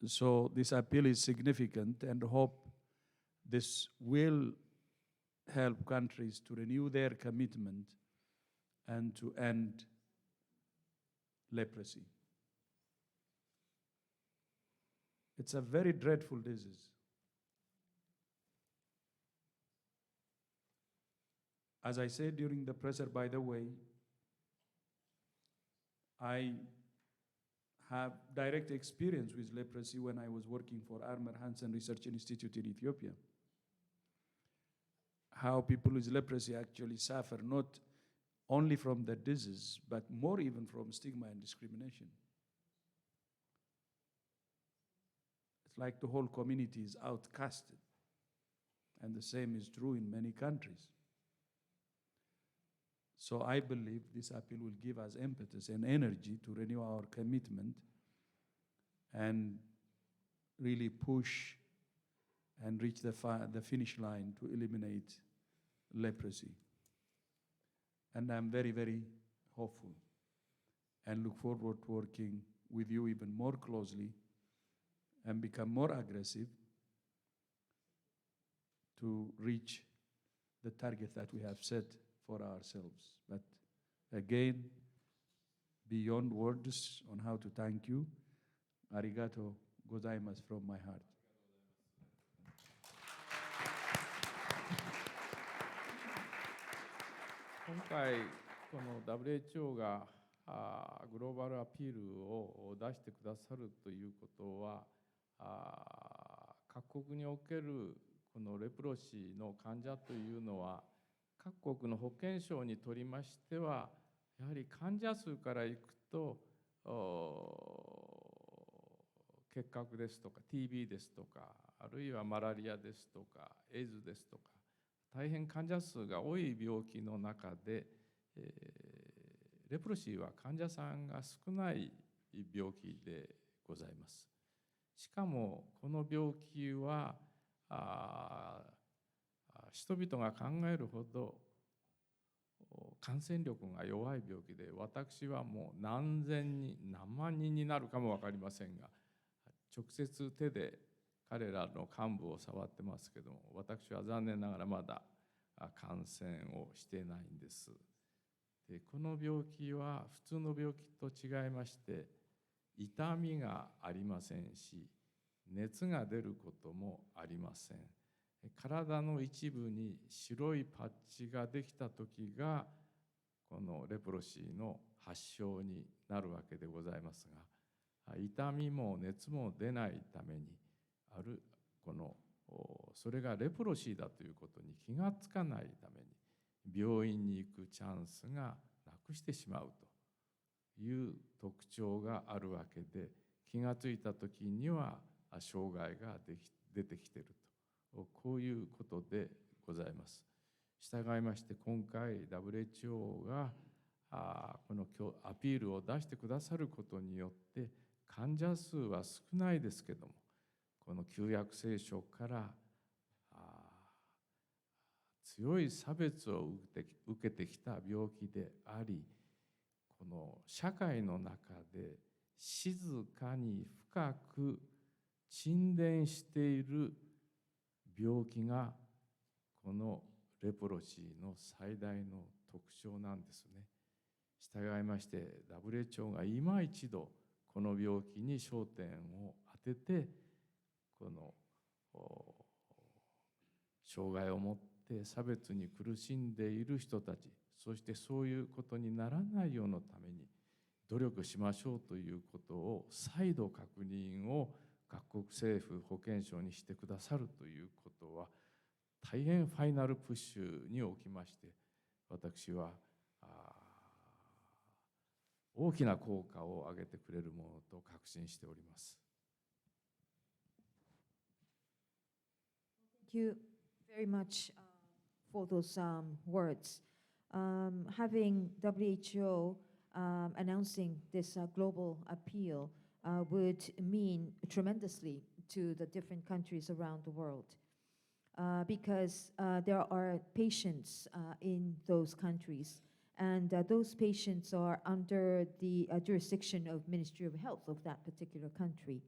So this appeal is significant, and hope this will help countries to renew their commitment and to end leprosy. It's a very dreadful disease. As I said during the presser, by the way, I have direct experience with leprosy when I was working for Hansen Research Institute in Ethiopia. How people with leprosy actually suffer not only from the disease, but more even from stigma and discrimination. It's like the whole community is outcasted. And the same is true in many countries. So I believe this appeal will give us impetus and energy to renew our commitment and really push and reach the finish line to eliminate leprosy. And I'm very, very hopeful and look forward to working with you even more closely and become more aggressive to reach the target that we have set for ourselves. But again, beyond words on how to thank you, arigato gozaimasu from my heart. 今回、この WHO がグローバルアピールを出してくださるということは、各国におけるこのレプロシーの患者というのは、各国の保健省にとりましては、やはり患者数からいくと、結核ですとか TB ですとか、あるいはマラリアですとかエイズですとか、大変患者数が多い病気の中で、レプロシーは患者さんが少ない病気でございます。しかもこの病気は人々が考えるほど感染力が弱い病気で、私はもう何千人何万人になるかも分かりませんが、直接手で彼らの幹部を触ってますけども、私は残念ながらまだ感染をしてないんです。で、この病気は普通の病気と違いまして、痛みがありませんし、熱が出ることもありません。体の一部に白いパッチができた時が、このレプロシーの発症になるわけでございますが、痛みも熱も出ないためにそれがレプロシーだということに気がつかないために病院に行くチャンスがなくしてしまうという特徴があるわけで、気がついた時には障害が出てきていると、こういうことでございます。従いまして今回 WHO がこのアピールを出してくださることによって、患者数は少ないですけども、この旧約聖書から強い差別を受けてきた病気であり、この社会の中で静かに深く沈殿している病気がこのレプロシーの最大の特徴なんですね。従いまして WHO が今一度この病気に焦点を当てて、この障害を持って差別に苦しんでいる人たち、そしてそういうことにならないようなために努力しましょうということを再度確認を各国政府保健省にしてくださるということは、大変ファイナルプッシュにおきまして、私は大きな効果を上げてくれるものと確信しております。Thank you very much for those words. Having WHO announcing this global appeal would mean tremendously to the different countries around the world because there are patients in those countries, and those patients are under the jurisdiction of Ministry of Health of that particular country.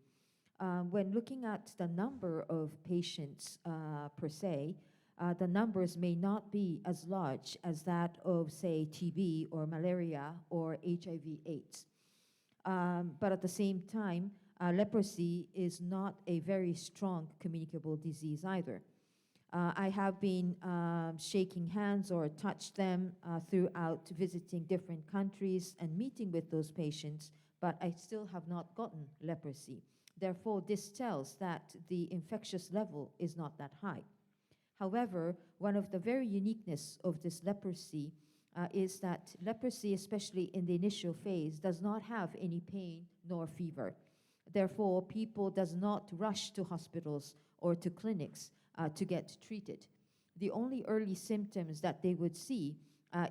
When looking at the number of patients per se, the numbers may not be as large as that of, say, TB or malaria or HIV/AIDS. But at the same time, leprosy is not a very strong communicable disease either. I have been shaking hands or touched them throughout visiting different countries and meeting with those patients, but I still have not gotten leprosy. Therefore, this tells that the infectious level is not that high. However, one of the very uniqueness of this leprosy is that leprosy, especially in the initial phase, does not have any pain nor fever. Therefore, people does not rush to hospitals or to clinics to get treated. The only early symptoms that they would see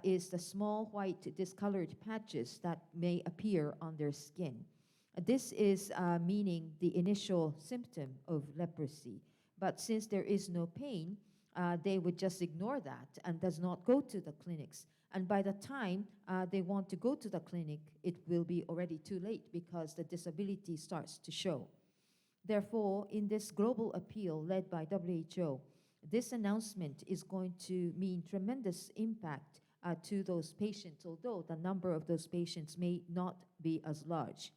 is the small white discolored patches that may appear on their skin. This is meaning the initial symptom of leprosy. But since there is no pain, they would just ignore that and does not go to the clinics. And by the time they want to go to the clinic, it will be already too late because the disability starts to show. Therefore, in this global appeal led by WHO, this announcement is going to mean tremendous impact to those patients, although the number of those patients may not be as large,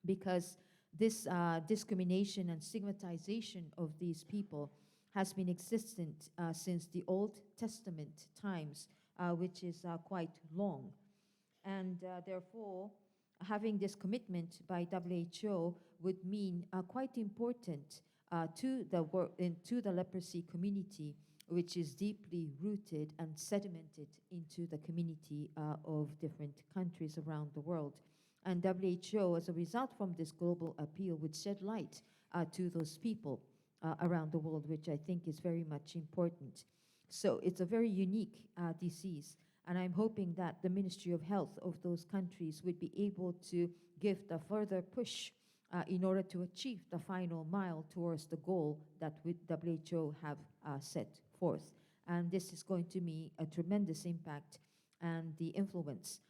because this discrimination and stigmatization of these people has been existent since the Old Testament times, which is quite long. And therefore, having this commitment by WHO would mean quite important to the leprosy community, which is deeply rooted and sedimented into the community of different countries around the world. And WHO, as a result from this global appeal, would shed light to those people around the world, which I think is very much important. So it's a very unique disease, and I'm hoping that the Ministry of Health of those countries would be able to give the further push in order to achieve the final mile towards the goal that WHO have set forth. And this is going to be a tremendous impact and the influence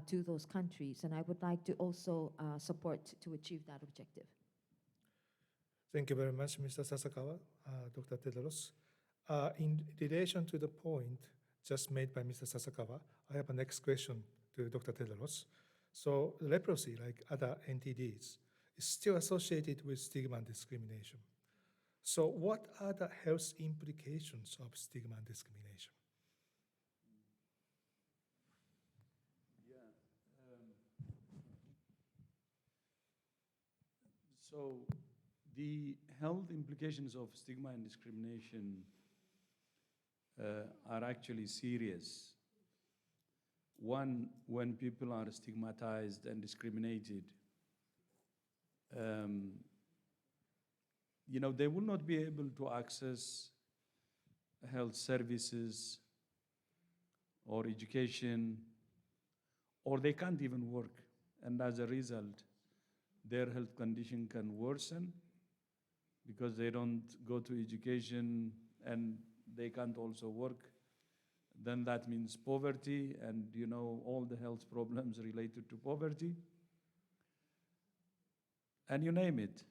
to those countries. And I would like to also support to achieve that objective. Thank you very much, Mr. Sasakawa, Dr. Tedros. In relation to the point just made by Mr. Sasakawa, I have a next question to Dr. Tedros. So leprosy, like other NTDs, is still associated with stigma and discrimination. So what are the health implications of stigma and discrimination? So the health implications of stigma and discrimination are actually serious. One, when people are stigmatized and discriminated, they will not be able to access health services or education, or they can't even work. And as a result, their health condition can worsen because they don't go to education and they can't also work. Then that means poverty and, all the health problems related to poverty. And you name it.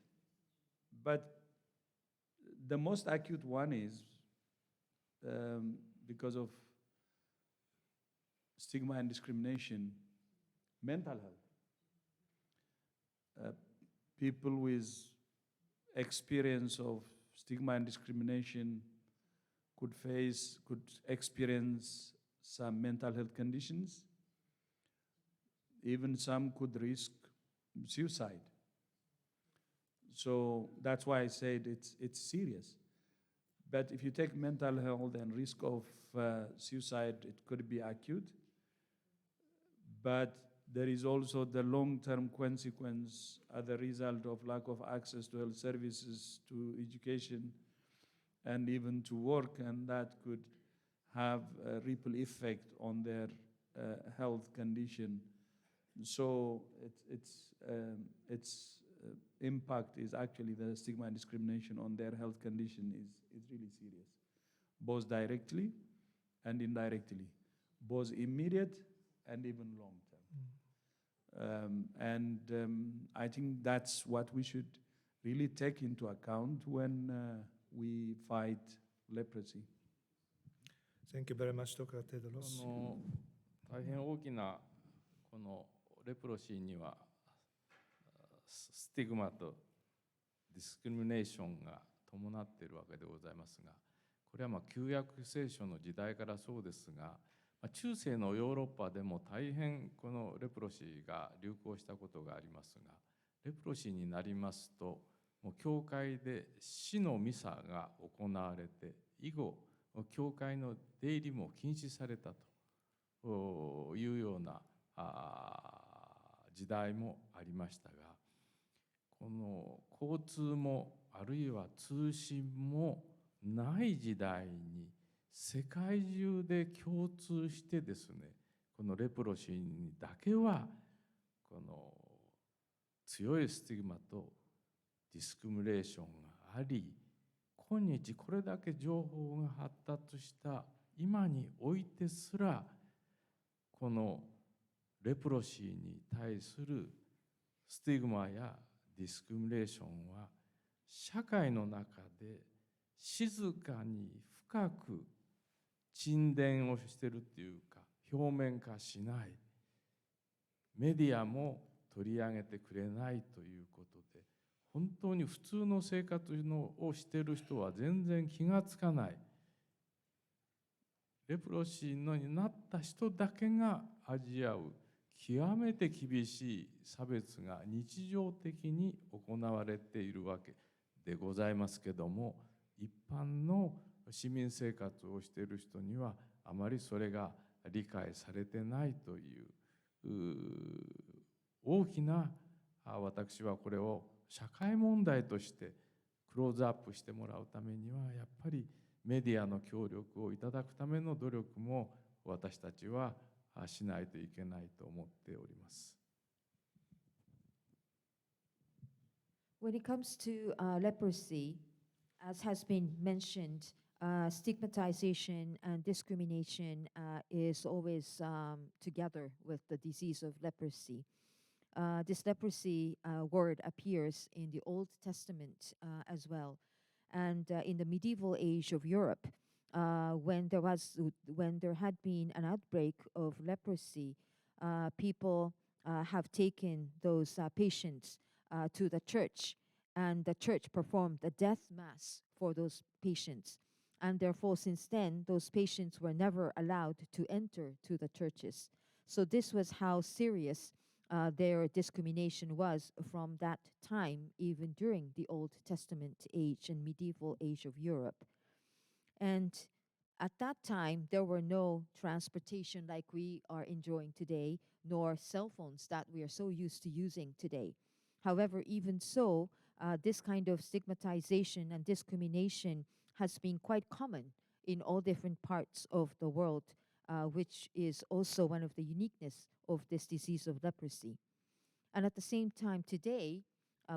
But the most acute one is because of stigma and discrimination, mental health. People with experience of stigma and discrimination could experience some mental health conditions. Even some could risk suicide. So that's why I said it's serious. But if you take mental health and risk of suicide, it could be acute. But there is also the long-term consequence as a result of lack of access to health services, to education, and even to work, and that could have a ripple effect on their health condition. So its impact is actually the stigma and discrimination on their health condition is really serious, both directly and indirectly, both immediate and even long-term. I think that's what we should really take into account when we fight leprosy. Thank you very much, Dr. Tedros. 大変大きなこのレプロシーにはスティグマとディスクリミネーションが伴っているわけでございますが、これは旧約聖書の時代からそうですが、中世のヨーロッパでも大変このレプロシーが流行したことがありますが、レプロシーになりますともう教会で死のミサが行われて、以後教会の出入りも禁止されたというような時代もありましたが、この交通もあるいは通信もない時代に世界中で共通してですね、このレプロシーにだけはこの強いスティグマとディスクリミネーションがあり、今日これだけ情報が発達した今においてすら、このレプロシーに対するスティグマやディスクリミネーションは社会の中で静かに深く沈殿をしているっていうか、表面化しない、メディアも取り上げてくれないということで、本当に普通の生活をしている人は全然気がつかない、レプロシーになった人だけが味わう極めて厳しい差別が日常的に行われているわけでございますけども、一般の市民生活をしている人にはあまりそれが理解されてないという大きな、私はこれを社会問題としてクローズアップしてもらうためには、やっぱりメディアの協力をいただくための努力も私たちはしないといけないと思っております。When it comes to leprosy, as has been mentioned, stigmatization and discrimination is always together with the disease of leprosy. This leprosy word appears in the Old Testament as well. And in the medieval age of Europe, when there had been an outbreak of leprosy, people have taken those patients to the church, and the church performed a death mass for those patients. And therefore, since then, those patients were never allowed to enter to the churches. So this was how serious their discrimination was from that time, even during the Old Testament age and medieval age of Europe. And at that time, there were no transportation like we are enjoying today, nor cell phones that we are so used to using today. However, even so, this kind of stigmatization and discrimination has been quite common in all different parts of the world, which is also one of the uniqueness of this disease of leprosy. And at the same time, today,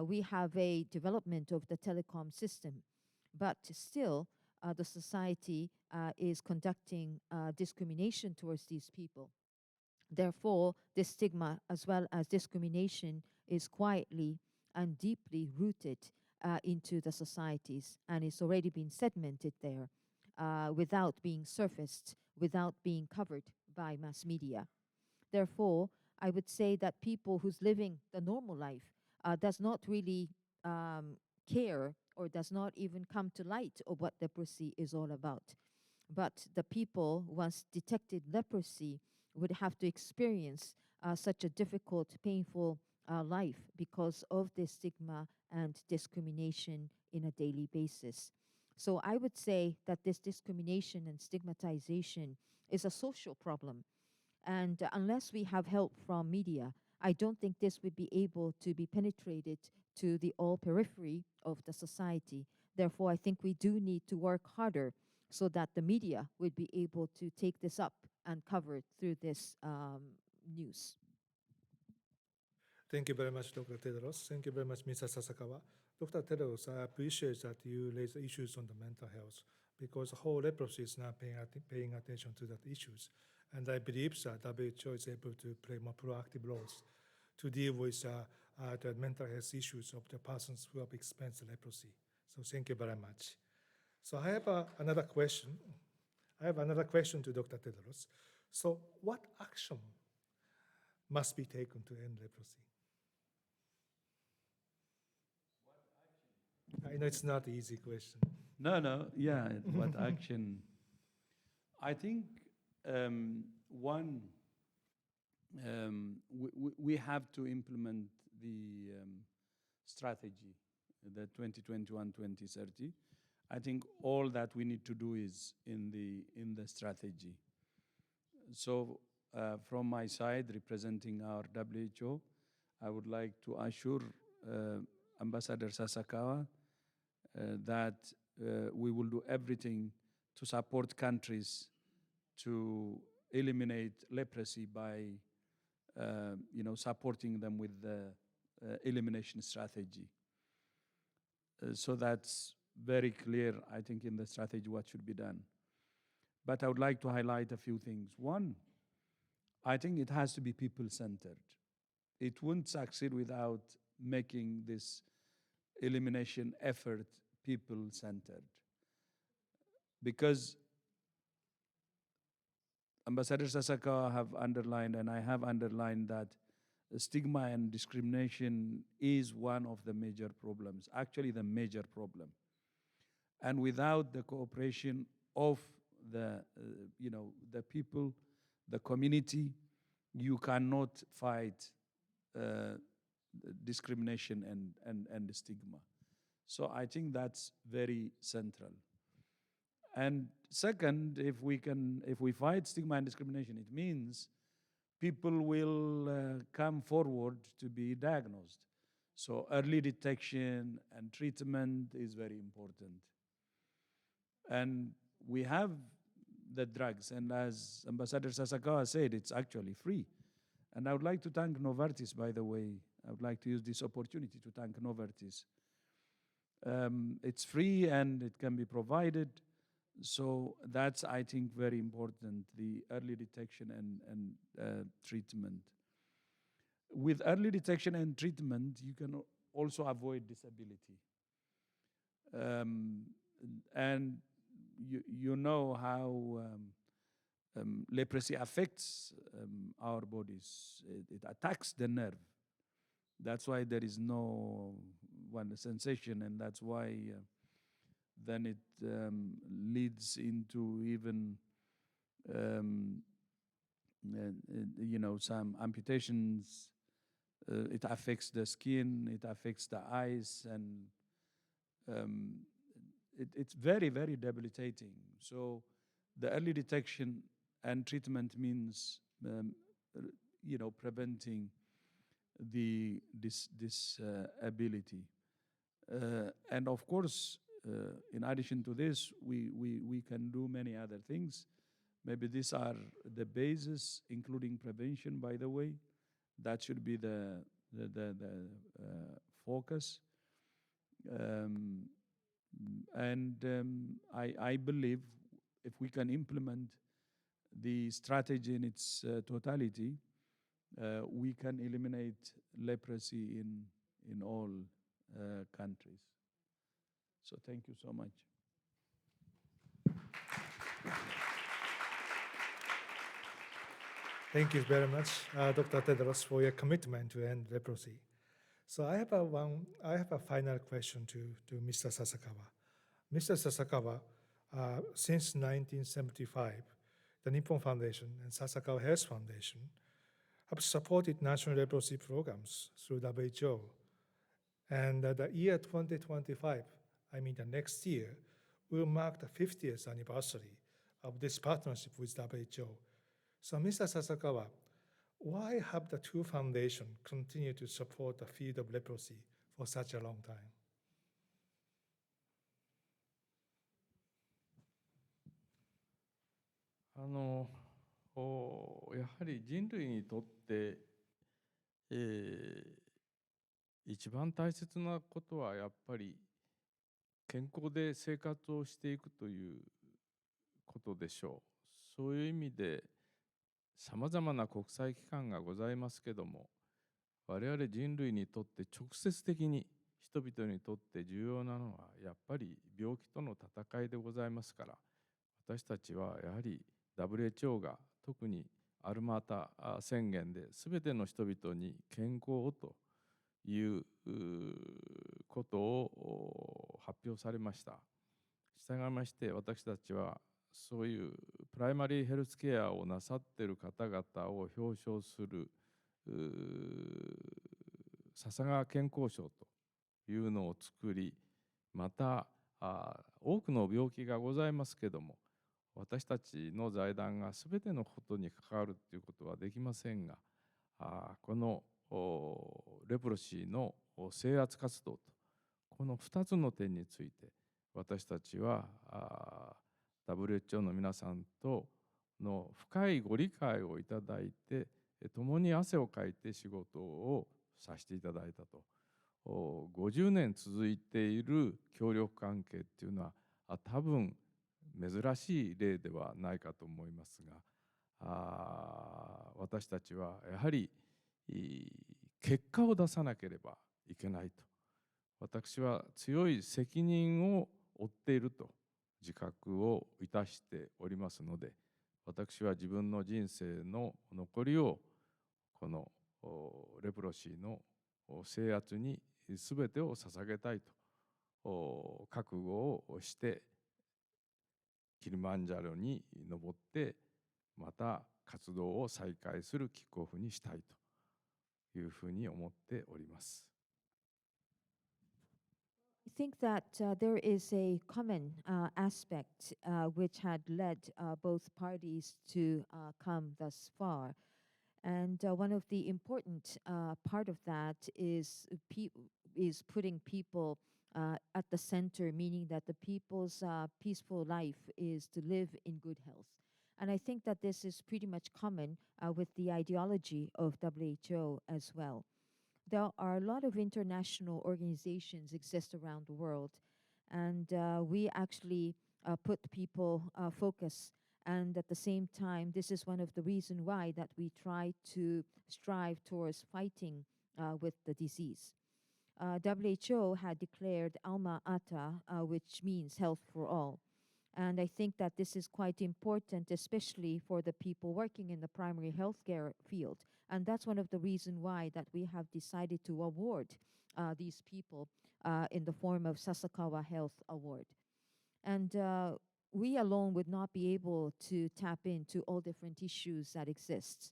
we have a development of the telecom system, but still, the society is conducting discrimination towards these people. Therefore, this stigma as well as discrimination is quietly and deeply rooted into the societies, and it's already been segmented there without being surfaced, without being covered by mass media. Therefore, I would say that people who's living the normal life does not really care or does not even come to light of what leprosy is all about. But the people, once detected leprosy, would have to experience such a difficult, painful life because of this stigma and discrimination in a daily basis. So I would say that this discrimination and stigmatization is a social problem. And unless we have help from media, I don't think this would be able to be penetrated to the all periphery of the society. Therefore, I think we do need to work harder so that the media would be able to take this up and cover it through this news. Thank you very much, Dr. Tedros. Thank you very much, Mr. Sasakawa. Dr. Tedros, I appreciate that you raise issues on the mental health because the whole leprosy is now paying attention to that issues. And I believe that WHO is able to play more proactive roles to deal with the mental health issues of the persons who have experienced leprosy. So thank you very much. So I have another question. I have another question to Dr. Tedros. So what action must be taken to end leprosy? I know it's not an easy question. No, yeah, what action? I think one, we have to implement the strategy, the 2021-2030. I think all that we need to do is in the strategy. So from my side, representing our WHO, I would like to assure Ambassador Sasakawa that we will do everything to support countries to eliminate leprosy by supporting them with the elimination strategy. So that's very clear, I think, in the strategy what should be done. But I would like to highlight a few things. One, I think it has to be people-centered. It won't succeed without making this elimination effort people-centered. Because Ambassador Sasakawa have underlined, and I have underlined, that stigma and discrimination is one of the major problems, actually the major problem. And without the cooperation of the people, the community, you cannot fight discrimination and stigma. So I think that's very central. And second, if we fight stigma and discrimination, it means people will come forward to be diagnosed. So early detection and treatment is very important. And we have the drugs, and as Ambassador Sasakawa said, it's actually free. And I would like to thank Novartis, by the way. I would like to use this opportunity to thank Novartis. It's free and it can be provided. So that's, I think, very important, the early detection and treatment. With early detection and treatment, you can also avoid disability. And you know how leprosy affects our bodies. It attacks the nerve. That's why there is no one sensation, and that's why then it leads into even some amputations. It affects the skin, it affects the eyes, and it's very, very debilitating. So the early detection and treatment means preventing this ability. And of course, in addition to this, we can do many other things. Maybe these are the basis, including prevention, by the way. That should be the focus. I believe if we can implement the strategy in its totality, we can eliminate leprosy in all countries. So thank you so much. Thank you very much, Dr. Tedros, for your commitment to end leprosy. So I have a final question to Mr. Sasakawa. Mr. Sasakawa, since 1975, the Nippon Foundation and Sasakawa Health Foundation have supported national leprosy programs through WHO. And the year 2025, I mean the next year, will mark the 50th anniversary of this partnership with WHO. So Mr. Sasakawa, why have the two foundations continued to support the field of leprosy for such a long time? やはり人類にとって、一番大切なことはやっぱり健康で生活をしていくということでしょう。そういう意味でさまざまな国際機関がございますけども、我々人類にとって直接的に人々にとって重要なのはやっぱり病気との戦いでございますから、私たちはやはり WHO が特にアルマータ宣言で全ての人々に健康をということを発表されました。したがいまして私たちはそういうプライマリーヘルスケアをなさっている方々を表彰する笹川健康賞というのを作り、また多くの病気がございますけども、私たちの財団が全てのことに関わるということはできませんが、このレプロシーの制圧活動とこの2つの点について私たちはWHO の皆さんとの深いご理解をいただいて、共に汗をかいて仕事をさせていただいたと。50年続いている協力関係っていうのは多分珍しい例ではないかと思いますが、私たちはやはり結果を出さなければいけないと。私は強い責任を負っていると自覚をいたしておりますので、私は自分の人生の残りをこのレプロシーの制圧に全てを捧げたいと覚悟をしてキリマンジャロに登ってまた活動を再開するキックオフにしたいというふうに思っております。I think that there is a common aspect which had led both parties to come thus far. And one of the important part of that is putting people at the center, meaning that the people's peaceful life is to live in good health. And I think that this is pretty much common with the ideology of WHO as well. There are a lot of international organizations exist around the world, and we actually put people focus. And at the same time, this is one of the reasons why that we try to strive towards fighting with the disease. WHO had declared Alma Ata, which means health for all. And I think that this is quite important, especially for the people working in the primary healthcare field. And that's one of the reasons why that we have decided to award these people in the form of Sasakawa Health Award. And we alone would not be able to tap into all different issues that exist.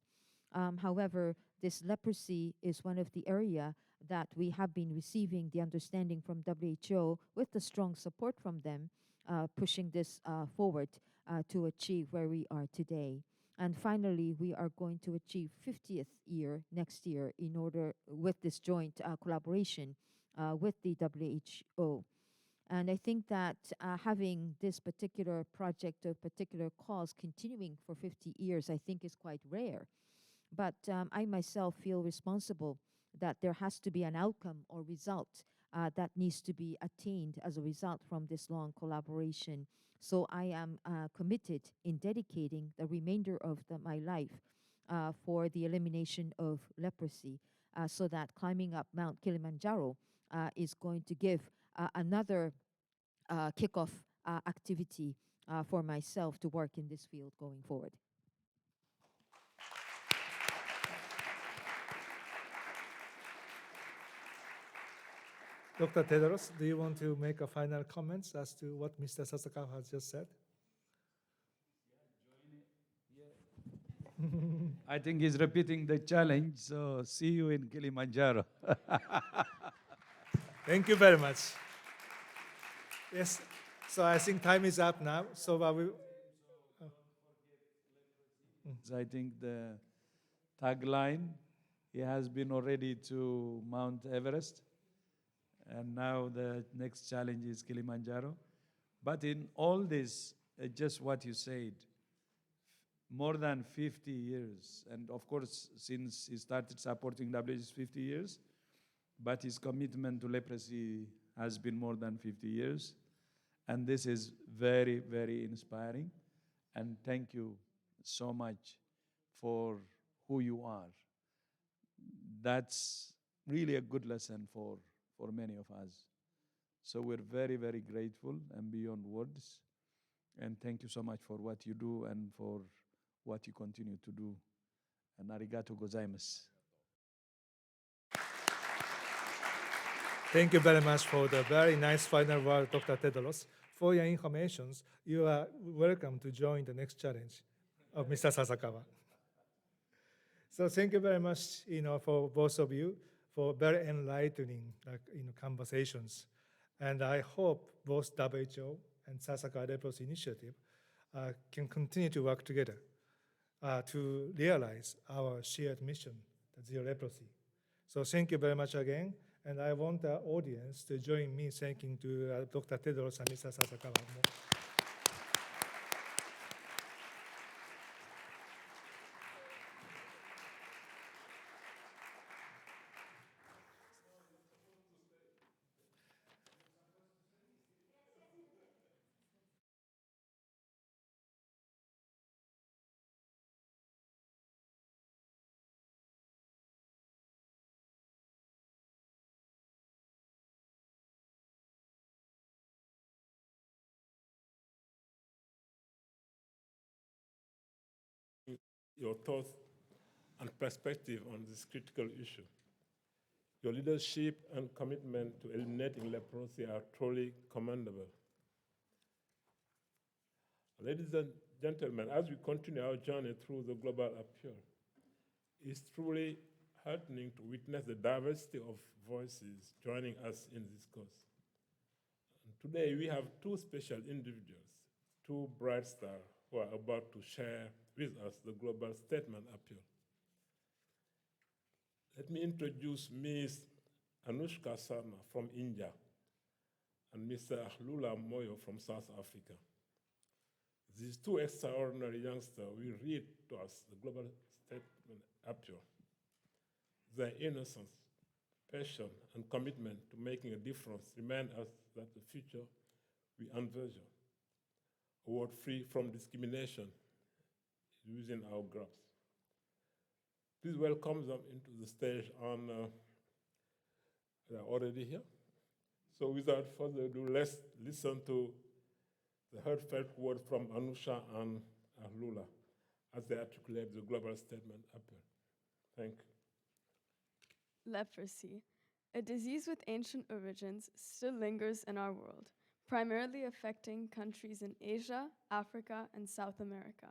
However, this leprosy is one of the area that we have been receiving the understanding from WHO with the strong support from them, pushing this forward to achieve where we are today. And finally, we are going to achieve 50th year next year in order with this joint collaboration with the WHO. And I think that having this particular project or particular cause continuing for 50 years, I think is quite rare. But I myself feel responsible that there has to be an outcome or result that needs to be attained as a result from this long collaboration. So I am committed in dedicating the remainder of my life for the elimination of leprosy, so that climbing up Mount Kilimanjaro is going to give another kickoff activity for myself to work in this field going forward. Dr. Tedros, do you want to make a final comments as to what Mr. Sasakawa has just said? I think he's repeating the challenge, so see you in Kilimanjaro. Thank you very much. Yes, so I think time is up now. So I think the tagline, he has been already to Mount Everest, and now the next challenge is Kilimanjaro. But in all this, just what you said, more than 50 years, and of course, since he started supporting WHO 50 years, but his commitment to leprosy has been more than 50 years. And this is very, very inspiring. And thank you so much for who you are. That's really a good lesson for many of us. So we're very, very grateful and beyond words. And thank you so much for what you do and for what you continue to do. And arigato gozaimasu. Thank you very much for the very nice final word, Dr. Tedros. For your information, you are welcome to join the next challenge of Mr. Sasakawa. So thank you very much, for both of you for very enlightening, conversations. And I hope both WHO and Sasakawa Leprosy Initiative can continue to work together to realize our shared mission, the zero leprosy. So thank you very much again. And I want the audience to join me thanking to Dr. Tedros and Mr. Sasakawa. your thoughts and perspective on this critical issue. Your leadership and commitment to eliminating leprosy are truly commendable. Ladies and gentlemen, as we continue our journey through the global appeal, it's truly heartening to witness the diversity of voices joining us in this cause. And today we have two special individuals, two bright stars who are about to share with us the global statement appeal. Let me introduce Ms. Anushka Sarna from India and Mr. Ahlula Moyo from South Africa. These two extraordinary youngsters will read to us the global statement appeal. Their innocence, passion, and commitment to making a difference remind us that the future we envision, a world free from discrimination, is within our grasp. Please welcome them into the stage, and they are already here. So without further ado, let's listen to the heartfelt word from Anusha and Ahlula as they articulate the global statement appeal. Thank you. Leprosy, a disease with ancient origins, still lingers in our world, primarily affecting countries in Asia, Africa, and South America.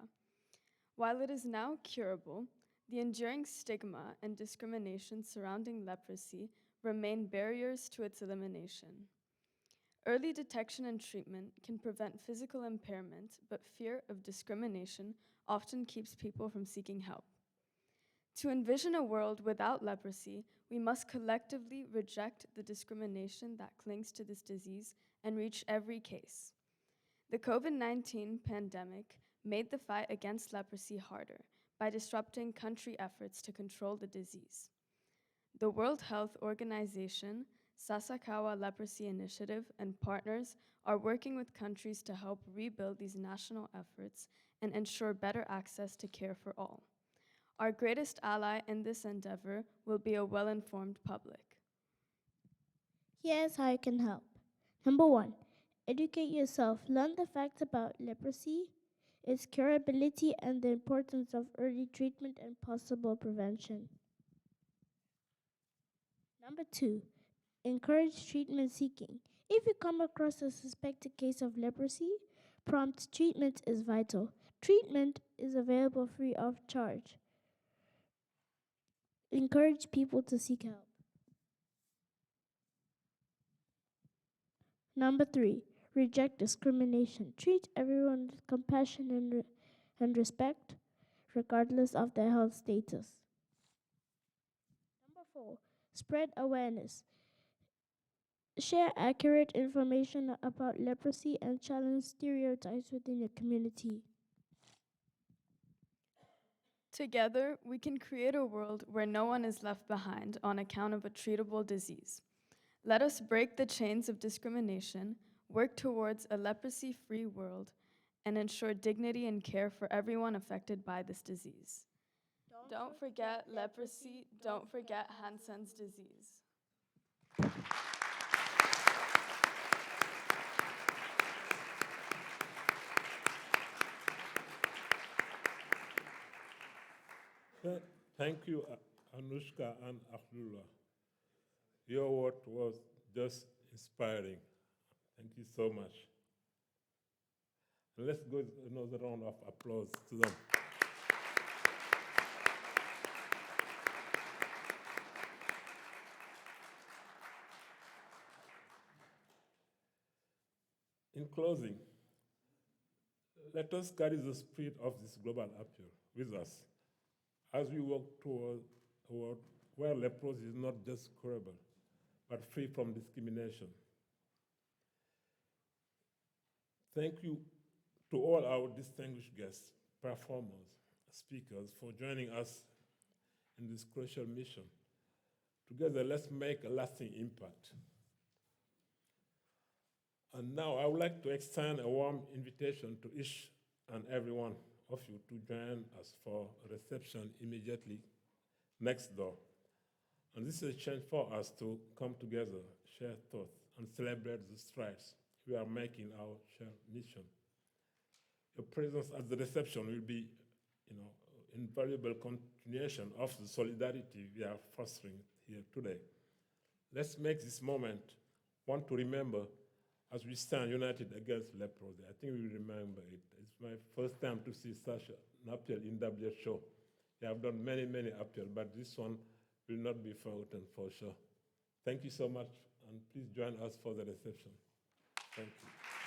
While it is now curable, the enduring stigma and discrimination surrounding leprosy remain barriers to its elimination. Early detection and treatment can prevent physical impairment, but fear of discrimination often keeps people from seeking help. To envision a world without leprosy, we must collectively reject the discrimination that clings to this disease and reach every case. The COVID-19 pandemic made the fight against leprosy harder by disrupting country efforts to control the disease. The World Health Organization, Sasakawa Leprosy Initiative, and partners are working with countries to help rebuild these national efforts and ensure better access to care for all. Our greatest ally in this endeavor will be a well-informed public. Here's how you can help. Number 1, educate yourself. Learn the facts about leprosy, its curability, and the importance of early treatment and possible prevention. Number 2, encourage treatment seeking. If you come across a suspected case of leprosy, prompt treatment is vital. Treatment is available free of charge. Encourage people to seek help. Number 3, reject discrimination. Treat everyone with compassion and respect, regardless of their health status. Number 4, spread awareness. Share accurate information about leprosy and challenge stereotypes within your community. Together, we can create a world where no one is left behind on account of a treatable disease. Let us break the chains of discrimination, work towards a leprosy-free world, and ensure dignity and care for everyone affected by this disease. Don't forget leprosy, don't forget Hansen's disease. Thank you, Anushka and Ahlula. Your work was just inspiring. Thank you so much. And let's give another round of applause to them. In closing, let us carry the spirit of this global appeal with us as we work toward a world where leprosy is not just curable, but free from discrimination. Thank you to all our distinguished guests, performers, speakers for joining us in this crucial mission. Together, let's make a lasting impact. And now I would like to extend a warm invitation to each and every one of you to join us for a reception immediately next door. And this is a chance for us to come together, share thoughts, and celebrate the strides we are making our shared mission. Your presence at the reception will be, invaluable continuation of the solidarity we are fostering here today. Let's make this moment one to remember as we stand united against leprosy. I think we remember it. It's my first time to see such an appeal in WHO. We have done many, many appeals, but this one will not be forgotten for sure. Thank you so much, and please join us for the reception. Thank you.